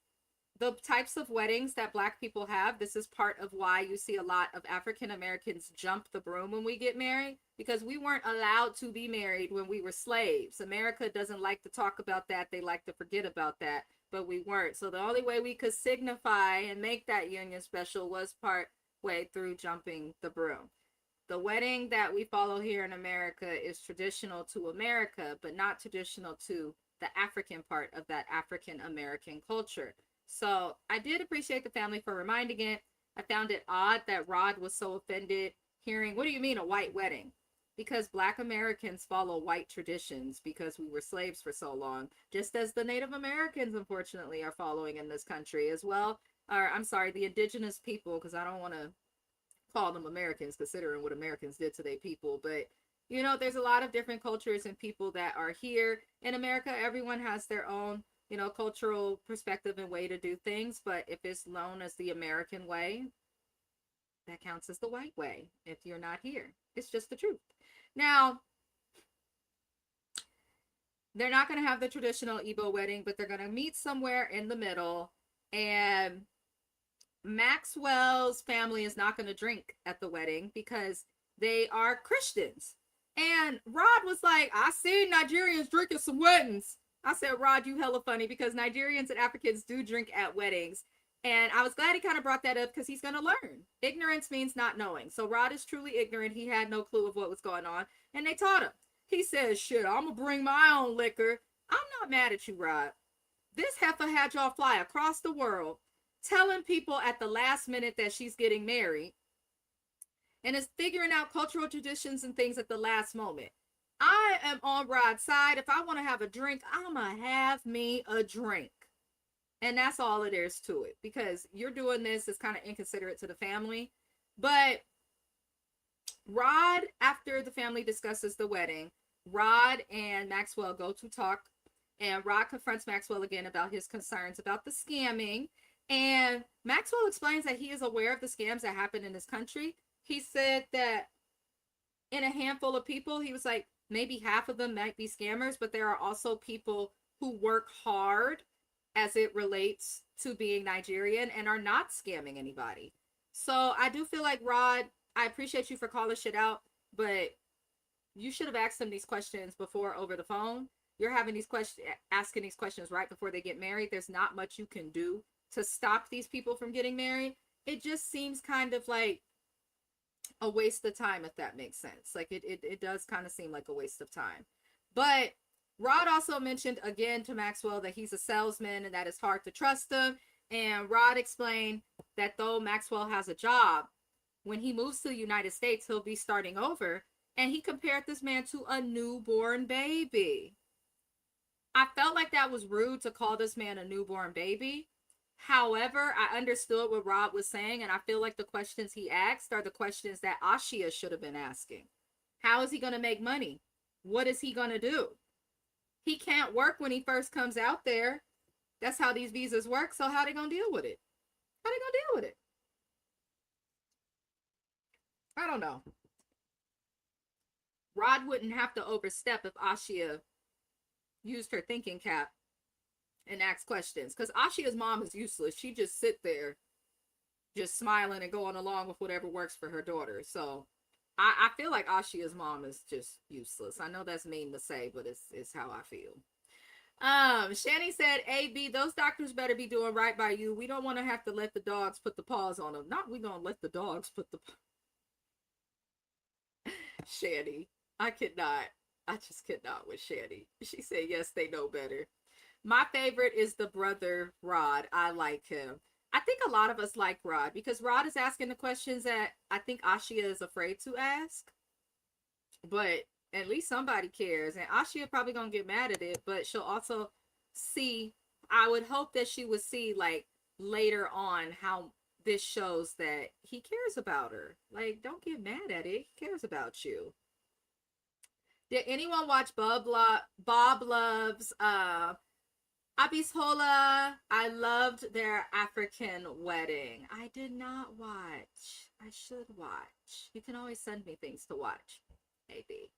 A: The types of weddings that Black people have, this is part of why you see a lot of African Americans jump the broom when we get married, because we weren't allowed to be married when we were slaves. America doesn't like to talk about that. They like to forget about that, but we weren't. So the only way we could signify and make that union special was part way through jumping the broom. The wedding that we follow here in America is traditional to America, but not traditional to the African part of that African American culture. So I did appreciate the family for reminding it. I found it odd that Rod was so offended hearing, what do you mean a white wedding? Because Black Americans follow white traditions because we were slaves for so long, just as the Native Americans, unfortunately, are following in this country as well. Or I'm sorry, the indigenous people, because I don't want to call them Americans considering what Americans did to their people. But, you know, there's a lot of different cultures and people that are here. In America, everyone has their own, you know, cultural perspective and way to do things. But if it's known as the American way, that counts as the white way if you're not here. It's just the truth. Now, they're not going to have the traditional Igbo wedding, but they're going to meet somewhere in the middle. And Maxwell's family is not going to drink at the wedding because they are Christians. And Rod was like, I see Nigerians drinking some weddings. I said, Rod, you hella funny, because Nigerians and Africans do drink at weddings. And I was glad he kind of brought that up because he's going to learn. Ignorance means not knowing. So Rod is truly ignorant. He had no clue of what was going on. And they taught him. He says, shit, I'm going to bring my own liquor. I'm not mad at you, Rod. This heifer had y'all fly across the world telling people at the last minute that she's getting married and is figuring out cultural traditions and things at the last moment. I am on Rod's side. If I want to have a drink, I'm going to have me a drink. And that's all it is to it, because you're doing this is kind of inconsiderate to the family. But Rod, after the family discusses the wedding, Rod and Maxwell go to talk, and Rod confronts Maxwell again about his concerns about the scamming. And Maxwell explains that he is aware of the scams that happen in this country. He said that in a handful of people, he was like, maybe half of them might be scammers, but there are also people who work hard as it relates to being Nigerian and are not scamming anybody. So I do feel like, Rod, I appreciate you for calling shit out, but you should have asked them these questions before over the phone. You're having these questions, asking these questions right before they get married. There's not much you can do to stop these people from getting married. It just seems kind of like a waste of time, if that makes sense. Like it does kind of seem like a waste of time. But Rod also mentioned again to Maxwell that he's a salesman and that it's hard to trust him. And Rod explained that though Maxwell has a job, when he moves to the United States, he'll be starting over. And he compared this man to a newborn baby. I felt like that was rude to call this man a newborn baby. However, I understood what Rod was saying, and I feel like the questions he asked are the questions that Ashia should have been asking. How is he going to make money? What is he going to do? He can't work when he first comes out there. That's how these visas work. So how are they going to deal with it? How are they going to deal with it? I don't know. Rod wouldn't have to overstep if Ashia used her thinking cap and ask questions, because Ashia's mom is useless. She just sit there just smiling and going along with whatever works for her daughter. So I feel like Ashia's mom is just useless. I know that's mean to say, but it's how I feel. Shani said, AB, those doctors better be doing right by you. We don't want to have to let the dogs put the paws on them. Not we gonna let the dogs put the Shani, I just cannot with Shani. She said, yes, they know better. My favorite is the brother, Rod. I like him. I think a lot of us like Rod because Rod is asking the questions that I think Ashia is afraid to ask. But at least somebody cares. And Ashia probably going to get mad at it, but she'll also see, I would hope that she would see like later on how this shows that he cares about her. Like, don't get mad at it. He cares about you. Did anyone watch Bob Love's Abishola? I loved their African wedding. I did not watch. I should watch. You can always send me things to watch. Maybe.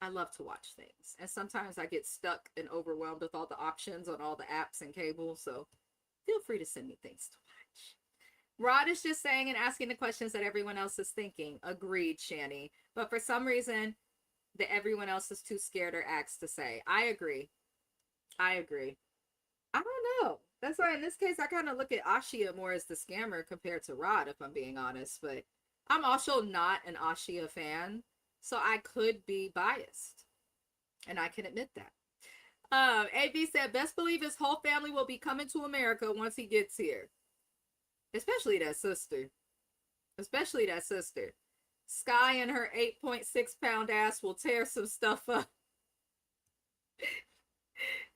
A: I love to watch things. And sometimes I get stuck and overwhelmed with all the options on all the apps and cable. So feel free to send me things to watch. Rod is just saying and asking the questions that everyone else is thinking. Agreed, Shani. But for some reason, that everyone else is too scared or acts to say. I agree. I agree. I don't know. That's why in this case, I kind of look at Ashia more as the scammer compared to Rod, if I'm being honest. But I'm also not an Ashia fan, so I could be biased. And I can admit that. AB said, best believe his whole family will be coming to America once he gets here. Especially that sister. Especially that sister. Sky and her 8.6-pound ass will tear some stuff up.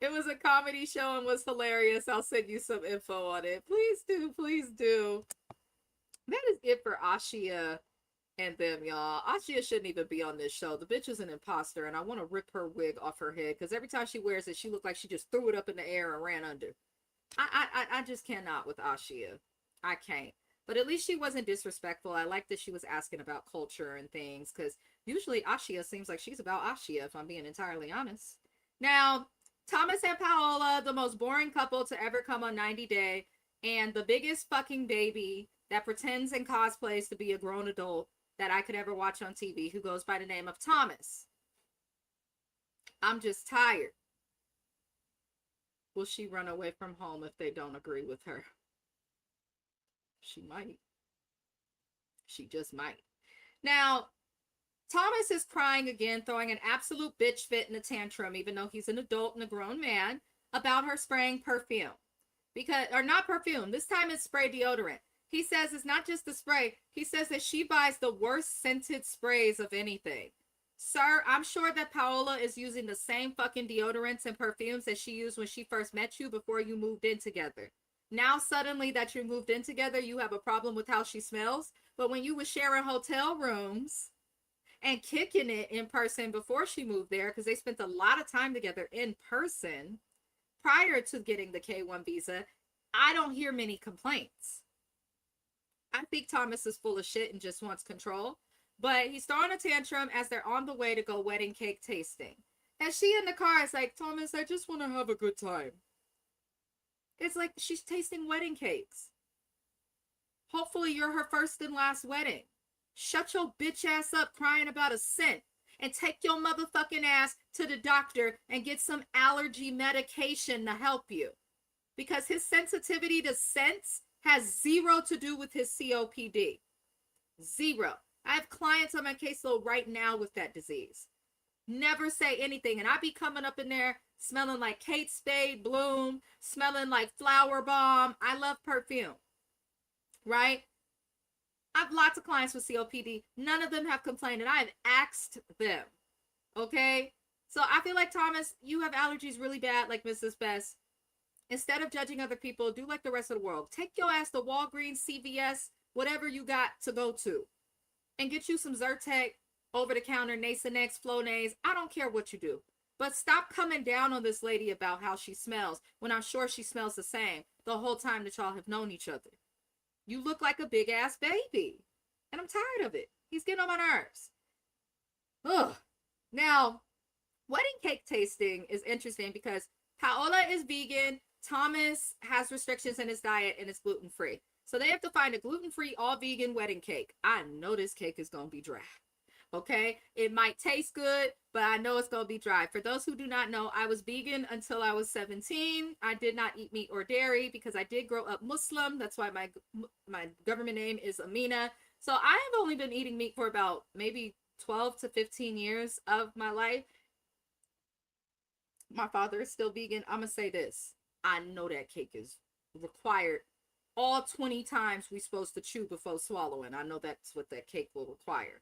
A: It was a comedy show and was hilarious. I'll send you some info on it. Please do. Please do. That is it for Ashia and them, y'all. Ashia shouldn't even be on this show. The bitch is an imposter, and I want to rip her wig off her head because every time she wears it, she looks like she just threw it up in the air and ran under. I just cannot with Ashia. I can't. But at least she wasn't disrespectful. I like that she was asking about culture and things because usually Ashia seems like she's about Ashia, if I'm being entirely honest. Now, Thomas and Paola, the most boring couple to ever come on 90 Day, and the biggest fucking baby that pretends and cosplays to be a grown adult that I could ever watch on TV, who goes by the name of Thomas. I'm just tired. Will she run away from home if they don't agree with her? She might. She just might. Now, Thomas is crying again, throwing an absolute bitch fit in a tantrum, even though he's an adult and a grown man, about her spraying perfume. Because, or not perfume, this time it's spray deodorant. He says it's not just the spray. He says that she buys the worst scented sprays of anything. Sir, I'm sure that Paola is using the same fucking deodorants and perfumes that she used when she first met you before you moved in together. Now, suddenly that you moved in together, you have a problem with how she smells. But when you were sharing hotel rooms and kicking it in person before she moved there, because they spent a lot of time together in person prior to getting the K1 visa, I don't hear many complaints. I think Thomas is full of shit and just wants control. But he's throwing a tantrum as they're on the way to go wedding cake tasting. And she in the car is like, Thomas, I just want to have a good time. It's like she's tasting wedding cakes. Hopefully you're her first and last wedding. Shut your bitch ass up crying about a scent and take your motherfucking ass to the doctor and get some allergy medication to help you. Because his sensitivity to scents has zero to do with his COPD. Zero. I have clients on my caseload right now with that disease. Never say anything. And I be coming up in there smelling like Kate Spade Bloom, smelling like Flower Bomb. I love perfume. Right? I have lots of clients with COPD. None of them have complained, and I have asked them. Okay? So I feel like, Thomas, you have allergies really bad, like Mrs. Best. Instead of judging other people, do like the rest of the world. Take your ass to Walgreens, CVS, whatever you got to go to, and get you some Zyrtec, over-the-counter, Nasonex, Flonase. I don't care what you do. But stop coming down on this lady about how she smells when I'm sure she smells the same the whole time that y'all have known each other. You look like a big-ass baby. And I'm tired of it. He's getting on my nerves. Ugh. Now, wedding cake tasting is interesting because Paola is vegan. Thomas has restrictions in his diet and is gluten-free. So they have to find a gluten-free, all-vegan wedding cake. I know this cake is going to be dry. Okay? It might taste good, but I know it's going to be dry. For those who do not know, I was vegan until I was 17. I did not eat meat or dairy because I did grow up Muslim. That's why my government name is Amina. So I have only been eating meat for about maybe 12 to 15 years of my life. My father is still vegan. I'm going to say this. I know that cake is required all 20 times we're supposed to chew before swallowing. I know that's what that cake will require.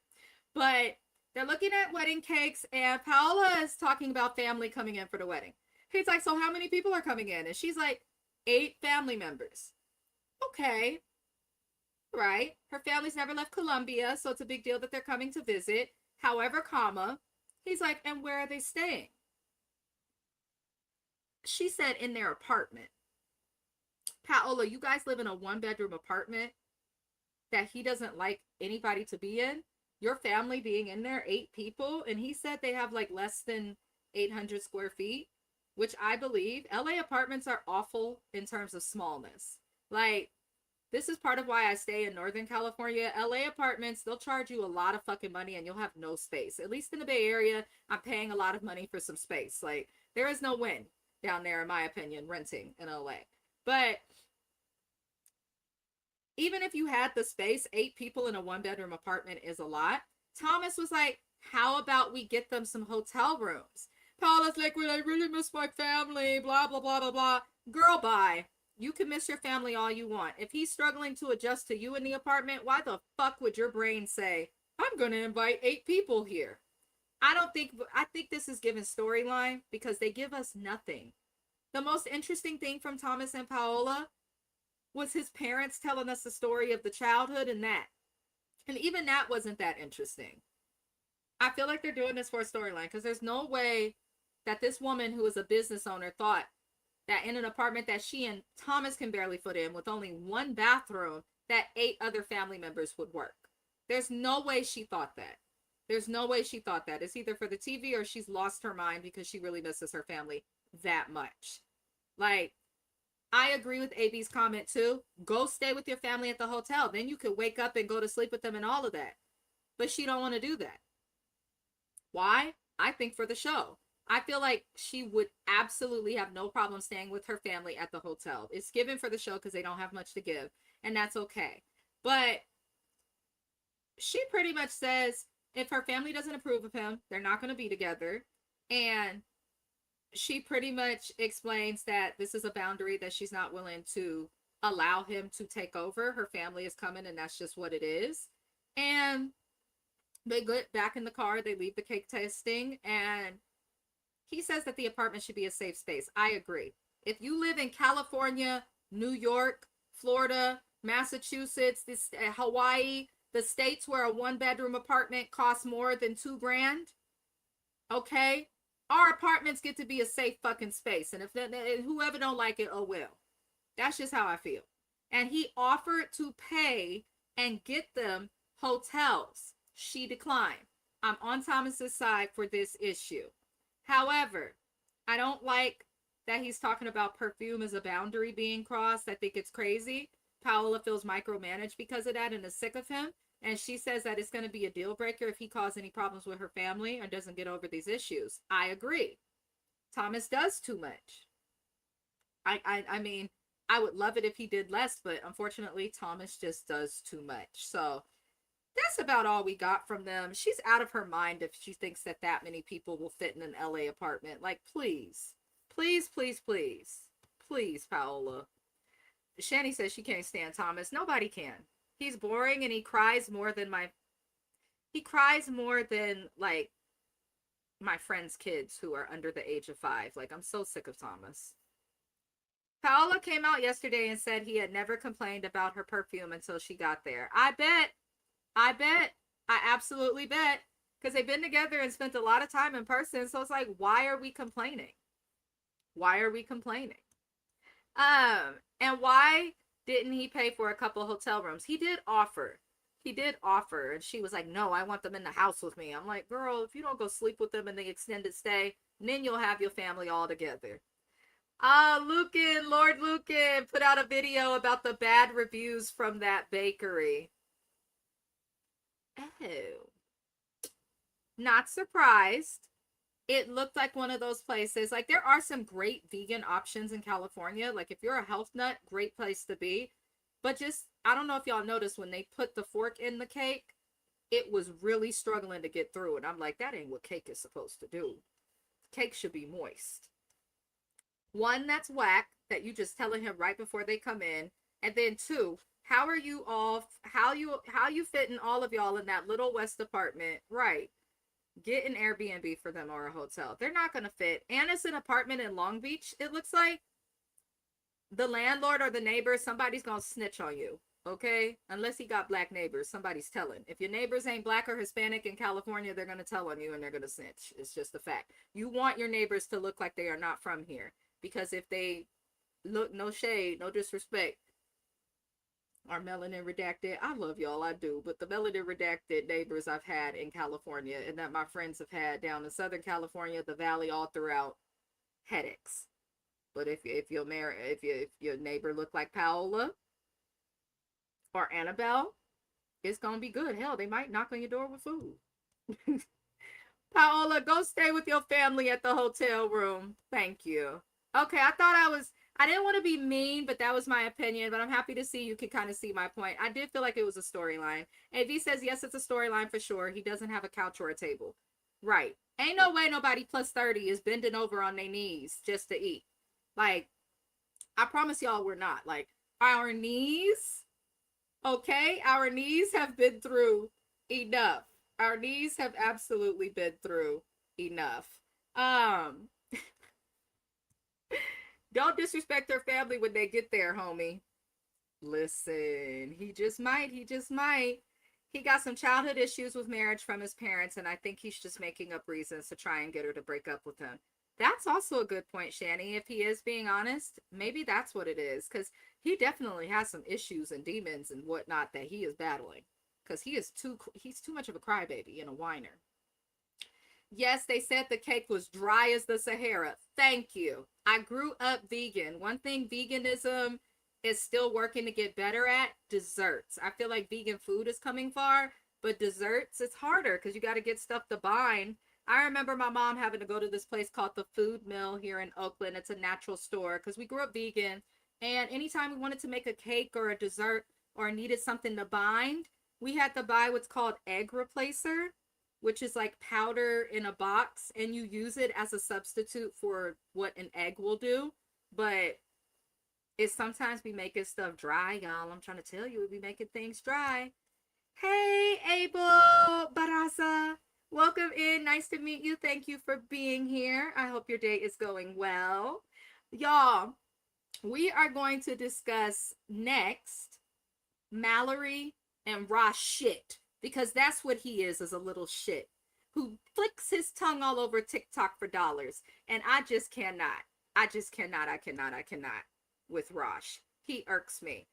A: But they're looking at wedding cakes, and Paola is talking about family coming in for the wedding. He's like, so how many people are coming in? And she's like, 8 family members. Okay. Right. Her family's never left Colombia, so it's a big deal that they're coming to visit. However, comma, he's like, and where are they staying? She said in their apartment. Paola, you guys live in a 1-bedroom apartment? that he doesn't like anybody to be in. Your family being in there, 8 people, and he said they have like less than 800 square feet, which I believe. LA apartments are awful in terms of smallness. Like, this is part of why I stay in Northern California. LA apartments, they'll charge you a lot of fucking money and you'll have no space. At least in the Bay Area, I'm paying a lot of money for some space. Like, there is no win down there, in my opinion, renting in LA. But even if you had the space, 8 people in a 1 bedroom apartment is a lot. Thomas was like, how about we get them some hotel rooms? Paula's like, well, I really miss my family, blah, blah, blah, blah, blah. Girl, bye. You can miss your family all you want. If he's struggling to adjust to you in the apartment, why the fuck would your brain say, I'm going to invite 8 people here? I think this is given storyline because they give us nothing. The most interesting thing from Thomas and Paola was his parents telling us the story of the childhood and that. And even that wasn't that interesting. I feel like they're doing this for a storyline because there's no way that this woman who is a business owner thought that in an apartment that she and Thomas can barely fit in with only 1 bathroom, that 8 other family members would work. There's no way she thought that. There's no way she thought that. It's either for the TV or she's lost her mind because she really misses her family that much. Like, I agree with AB's comment too. Go stay with your family at the hotel. Then you could wake up and go to sleep with them and all of that. But she don't want to do that. Why? I think for the show. I feel like she would absolutely have no problem staying with her family at the hotel. It's given for the show because they don't have much to give. And that's okay. But she pretty much says if her family doesn't approve of him, they're not going to be together. And she pretty much explains that this is a boundary that she's not willing to allow him to take over. Her family is coming and that's just what it is. And they get back in the car, they leave the cake tasting, and he says that the apartment should be a safe space. I agree. If you live in California, New York, Florida, Massachusetts, Hawaii, the states where a 1 bedroom apartment costs more than $2,000, okay, our apartments get to be a safe fucking space. And if whoever don't like it, oh well. That's just how I feel. And he offered to pay and get them hotels. She declined. I'm on Thomas's side for this issue. However, I don't like that he's talking about perfume as a boundary being crossed. I think it's crazy. Paola feels micromanaged because of that and is sick of him. And she says that it's going to be a deal breaker if he causes any problems with her family or doesn't get over these issues. I agree. Thomas does too much. I mean, I would love it if he did less, but unfortunately, Thomas just does too much. So that's about all we got from them. She's out of her mind if she thinks that that many people will fit in an LA apartment. Like, please, please, please, please, please, Paola. Shani says she can't stand Thomas. Nobody can. He's boring and he cries more than like my friends' kids who are under the age of 5. Like, I'm so sick of Thomas. Paola came out yesterday and said he had never complained about her perfume until she got there. I bet. I absolutely bet. Because they've been together and spent a lot of time in person. So it's like, why are we complaining? Why are we complaining? And why didn't he pay for a couple hotel rooms? He did offer. And she was like, no, I want them in the house with me. I'm like, girl, if you don't go sleep with them in the extended stay, then you'll have your family all together. Lord Lucan put out a video about the bad reviews from that bakery. Oh. Not surprised. It looked like one of those places. Like, there are some great vegan options in California. Like, if you're a health nut, great place to be. But just, I don't know if y'all noticed when they put the fork in the cake, it was really struggling to get through. And I'm like, that ain't what cake is supposed to do. Cake should be moist. One, that's whack, that you just telling him right before they come in. And then 2, how you fitting all of y'all in that little West apartment? Right. Get an Airbnb for them or a hotel. They're not going to fit. And it's an apartment in Long Beach. It looks like the landlord or the neighbor, somebody's going to snitch on you. Okay? Unless he got black neighbors, somebody's telling. If your neighbors ain't black or Hispanic in California, they're going to tell on you and they're going to snitch. It's just a fact. You want your neighbors to look like they are not from here. Because if they look, no shade, no disrespect, Our melanin redacted. I love y'all, I do. But the melanin redacted neighbors I've had in California and that my friends have had down in Southern California, the valley, all throughout, headaches. But if your neighbor look like Paola or Annabelle, it's gonna be good. Hell, they might knock on your door with food. Paola, go stay with your family at the hotel room. Thank you. Okay, I didn't want to be mean, but that was my opinion. But I'm happy to see you can kind of see my point. I did feel like it was a storyline. AV says, yes, it's a storyline for sure. He doesn't have a couch or a table. Right. Ain't no way nobody plus 30 is bending over on their knees just to eat. Like, I promise y'all we're not. Like, our knees, okay? Our knees have been through enough. Our knees have absolutely been through enough. Um, don't disrespect their family when they get there, homie. Listen, he just might. He just might. He got some childhood issues with marriage from his parents, and I think he's just making up reasons to try and get her to break up with him. That's also a good point, Shani. If he is being honest, maybe that's what it is, because he definitely has some issues and demons and whatnot that he is battling. Because he's too much of a crybaby and a whiner. Yes, they said the cake was dry as the Sahara. Thank you. I grew up vegan. One thing veganism is still working to get better at, desserts. I feel like vegan food is coming far, but desserts, it's harder because you got to get stuff to bind. I remember my mom having to go to this place called the Food Mill here in Oakland. It's a natural store because we grew up vegan. And anytime we wanted to make a cake or a dessert or needed something to bind, we had to buy what's called egg replacer, which is like powder in a box, and you use it as a substitute for what an egg will do. But it sometimes be making stuff dry, y'all. I'm trying to tell you, it be making things dry. Hey, Abel Barasa. Welcome in. Nice to meet you. Thank you for being here. I hope your day is going well. Y'all, we are going to discuss next Mallory and Ross shit, because that's what he is a little shit who flicks his tongue all over TikTok for dollars. And I just cannot. I cannot with Rosh. He irks me.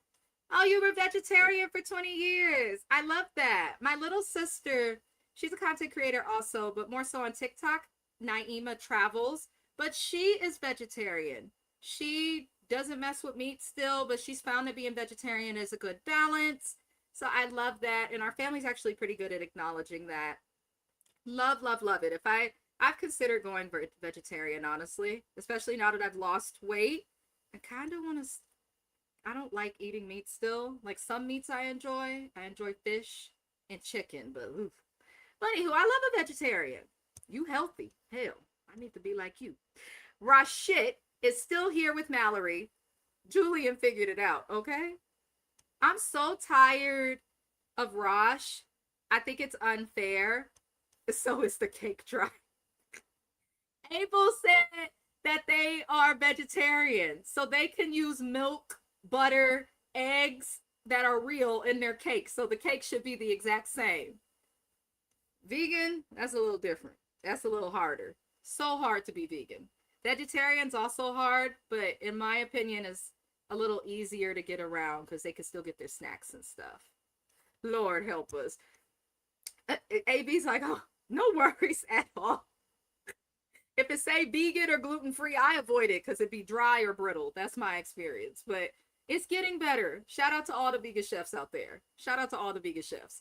A: Oh, you were vegetarian for 20 years. I love that. My little sister, she's a content creator also, but more so on TikTok. Naima Travels, but she is vegetarian. She doesn't mess with meat still, but she's found that being vegetarian is a good balance. So I love that. And our family's actually pretty good at acknowledging that. Love, love, love it. I've considered going vegetarian, honestly, especially now that I've lost weight. I kind of want to, I don't like eating meat still. Like some meats I enjoy. I enjoy fish and chicken, but oof. But anywho, I love a vegetarian. You healthy. Hell, I need to be like you. Rashit is still here with Mallory. Julian figured it out, okay? I'm so tired of Rosh. I think it's unfair. So is the cake dry. Abel said that they are vegetarian, so they can use milk, butter, eggs that are real in their cake. So the cake should be the exact same. Vegan, that's a little different. That's a little harder. So hard to be vegan. Vegetarian's also hard, but in my opinion, is a little easier to get around because they can still get their snacks and stuff. Lord help us. AB's like, oh, no worries at all. If it say vegan or gluten-free, I avoid it because it'd be dry or brittle. That's my experience. But it's getting better. Shout out to all the vegan chefs out there. Shout out to all the vegan chefs.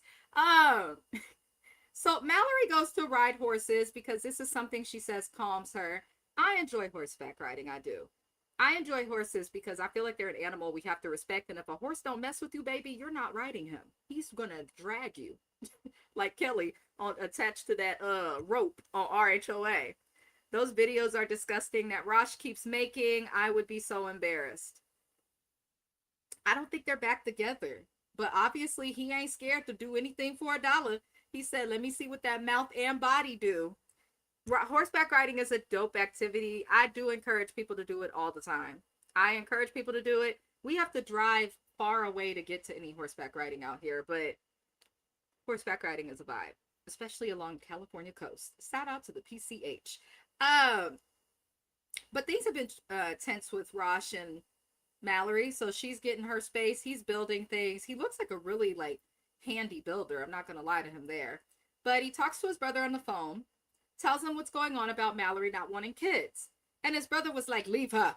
A: So Mallory goes to ride horses because this is something she says calms her. I enjoy horseback riding. I do. I enjoy horses because I feel like they're an animal we have to respect. And if a horse don't mess with you, baby, you're not riding him. He's going to drag you. Like Kelly attached to that rope on RHOA. Those videos are disgusting that Rosh keeps making. I would be so embarrassed. I don't think they're back together. But obviously, he ain't scared to do anything for $1. He said, let me see what that mouth and body do. Horseback riding is a dope activity. I do encourage people to do it all the time. I encourage people to do it. We have to drive far away to get to any horseback riding out here, but horseback riding is a vibe, especially along the California coast. Shout out to the PCH. But things have been tense with Rosh and Mallory. So she's getting her space. He's building things. He looks like a really like handy builder. I'm not going to lie to him there. But he talks to his brother on the phone, tells him what's going on about Mallory not wanting kids. And his brother was like, leave her.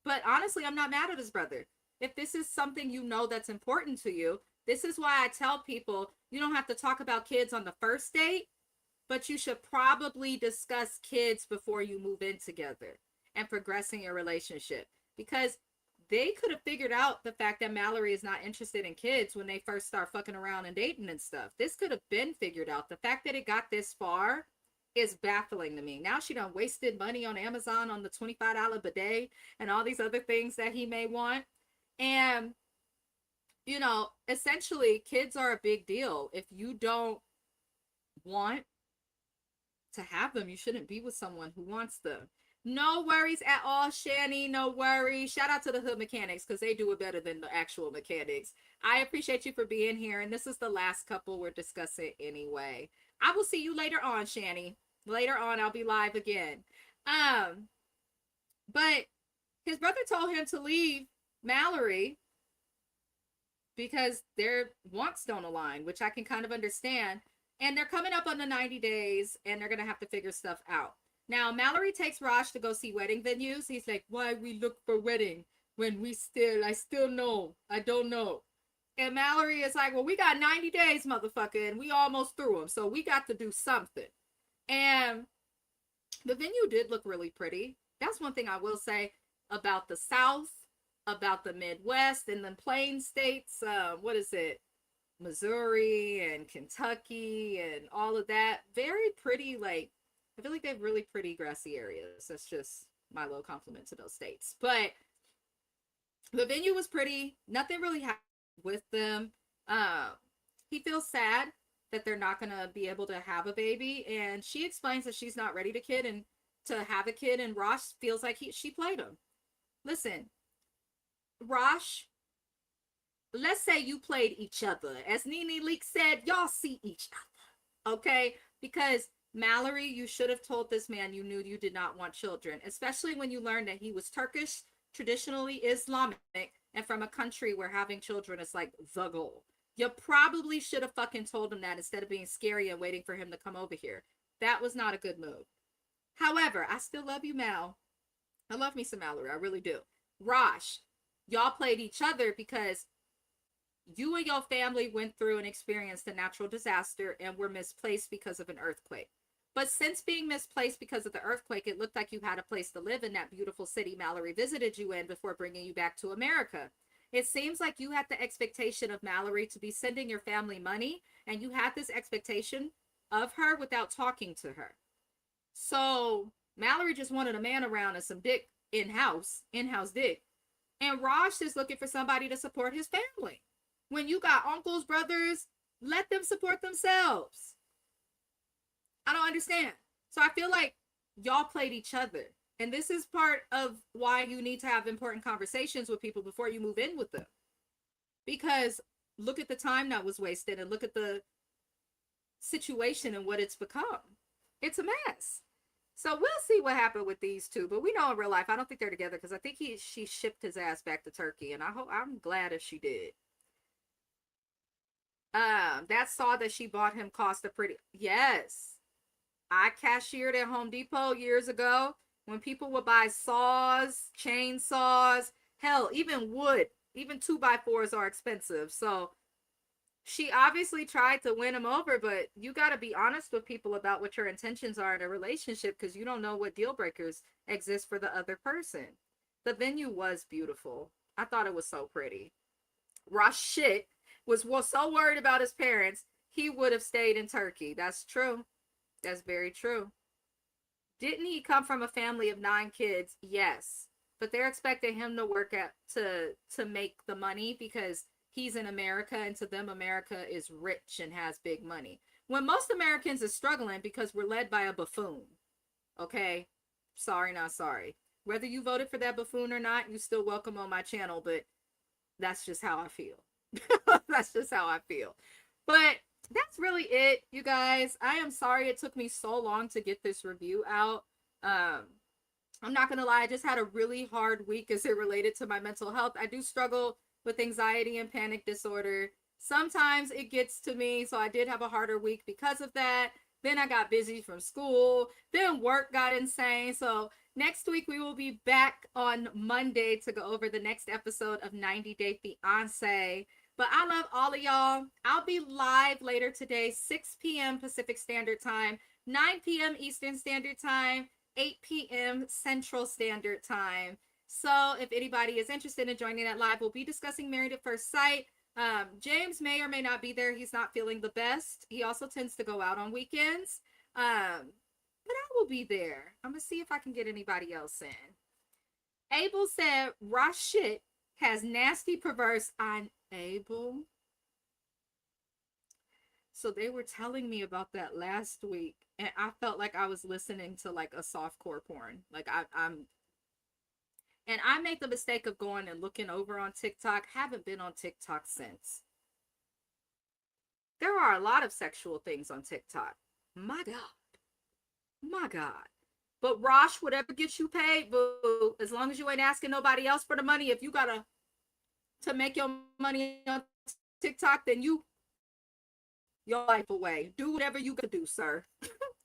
A: But honestly, I'm not mad at his brother. If this is something you know that's important to you, this is why I tell people you don't have to talk about kids on the first date, but you should probably discuss kids before you move in together and progressing your relationship. Because they could have figured out the fact that Mallory is not interested in kids when they first start fucking around and dating and stuff. This could have been figured out. The fact that it got this far is baffling to me. Now she done wasted money on Amazon on the $25 bidet and all these other things that he may want. And, you know, essentially kids are a big deal. If you don't want to have them, you shouldn't be with someone who wants them. No worries at all, Shani. No worries. Shout out to the hood mechanics because they do it better than the actual mechanics. I appreciate you for being here. And this is the last couple we're discussing anyway. I will see you later on, Shani. Later on, I'll be live again. But his brother told him to leave Mallory because their wants don't align, which I can kind of understand. And they're coming up on the 90 days and they're going to have to figure stuff out. Now, Mallory takes Raj to go see wedding venues. He's like, why we look for wedding when I still know. I don't know. And Mallory is like, well, we got 90 days, motherfucker, and we almost through them. So we got to do something. And the venue did look really pretty. That's one thing I will say about the South, about the Midwest, and the Plain States. What is it? Missouri and Kentucky and all of that. Very pretty, like, I feel like they have really pretty grassy areas. That's just my little compliment to those states. But the venue was pretty. Nothing really happened with them. He feels sad that they're not going to be able to have a baby. And she explains that she's not ready to have a kid. And Rosh feels like she played him. Listen, Rosh, let's say you played each other. As Nene Leak said, y'all see each other. Okay? Because Mallory, you should have told this man you knew you did not want children, especially when you learned that he was Turkish, traditionally Islamic, and from a country where having children is like the goal. You probably should have fucking told him that instead of being scary and waiting for him to come over here. That was not a good move. However, I still love you, Mal. I love me some Mallory. I really do. Rosh, y'all played each other because you and your family went through and experienced a natural disaster and were misplaced because of an earthquake. But since being misplaced because of the earthquake, it looked like you had a place to live in that beautiful city Mallory visited you in before bringing you back to America. It seems like you had the expectation of Mallory to be sending your family money, and you had this expectation of her without talking to her. So Mallory just wanted a man around and some dick in-house dick. And Raj is looking for somebody to support his family. When you got uncles, brothers, let them support themselves. I don't understand. So I feel like y'all played each other. And this is part of why you need to have important conversations with people before you move in with them. Because look at the time that was wasted and look at the situation and what it's become. It's a mess. So we'll see what happened with these two. But we know in real life, I don't think they're together because I think she shipped his ass back to Turkey. And I'm glad if she did. That saw that she bought him cost a pretty... Yes. I cashiered at Home Depot years ago when people would buy saws, chainsaws, hell, even wood, even 2x4s are expensive. So she obviously tried to win him over, but you got to be honest with people about what your intentions are in a relationship because you don't know what deal breakers exist for the other person. The venue was beautiful. I thought it was so pretty. Rashid was so worried about his parents, he would have stayed in Turkey. That's true. That's very true. Didn't he come from a family of 9 kids? Yes. But they're expecting him to work to make the money because he's in America, and to them, America is rich and has big money. When most Americans are struggling because we're led by a buffoon. Okay? Sorry, not sorry. Whether you voted for that buffoon or not, you still welcome on my channel, but that's just how I feel. That's just how I feel. But that's really it, you guys. I am sorry it took me so long to get this review out. I'm not going to lie, I just had a really hard week as it related to my mental health. I do struggle with anxiety and panic disorder. Sometimes it gets to me, so I did have a harder week because of that. Then I got busy from school. Then work got insane. So next week we will be back on Monday to go over the next episode of 90 Day Fiancé. But I love all of y'all. I'll be live later today, 6 p.m. Pacific Standard Time, 9 p.m. Eastern Standard Time, 8 p.m. Central Standard Time. So if anybody is interested in joining that live, we'll be discussing Married at First Sight. James may or may not be there. He's not feeling the best. He also tends to go out on weekends. But I will be there. I'm going to see if I can get anybody else in. Abel said, Rashid has nasty perverse on Abel. So they were telling me about that last week, and I felt like I was listening to like a softcore porn. Like and I made the mistake of going and looking over on TikTok. Haven't been on TikTok since. There are a lot of sexual things on TikTok. My God. But Rosh, whatever gets you paid, boo. As long as you ain't asking nobody else for the money, if you gotta to make your money on TikTok, then your life away. Do whatever you could do, sir.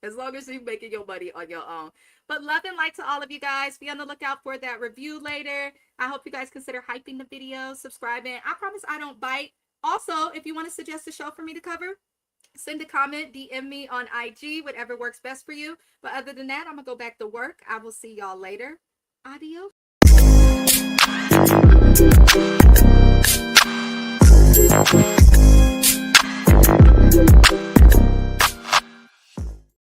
A: As long as you're making your money on your own. But love and light to all of you guys. Be on the lookout for that review later. I hope you guys consider hyping the video, subscribing. I promise I don't bite. Also, if you want to suggest a show for me to cover, send a comment, DM me on IG, whatever works best for you. But other than that, I'm going to go back to work. I will see y'all later. Adios.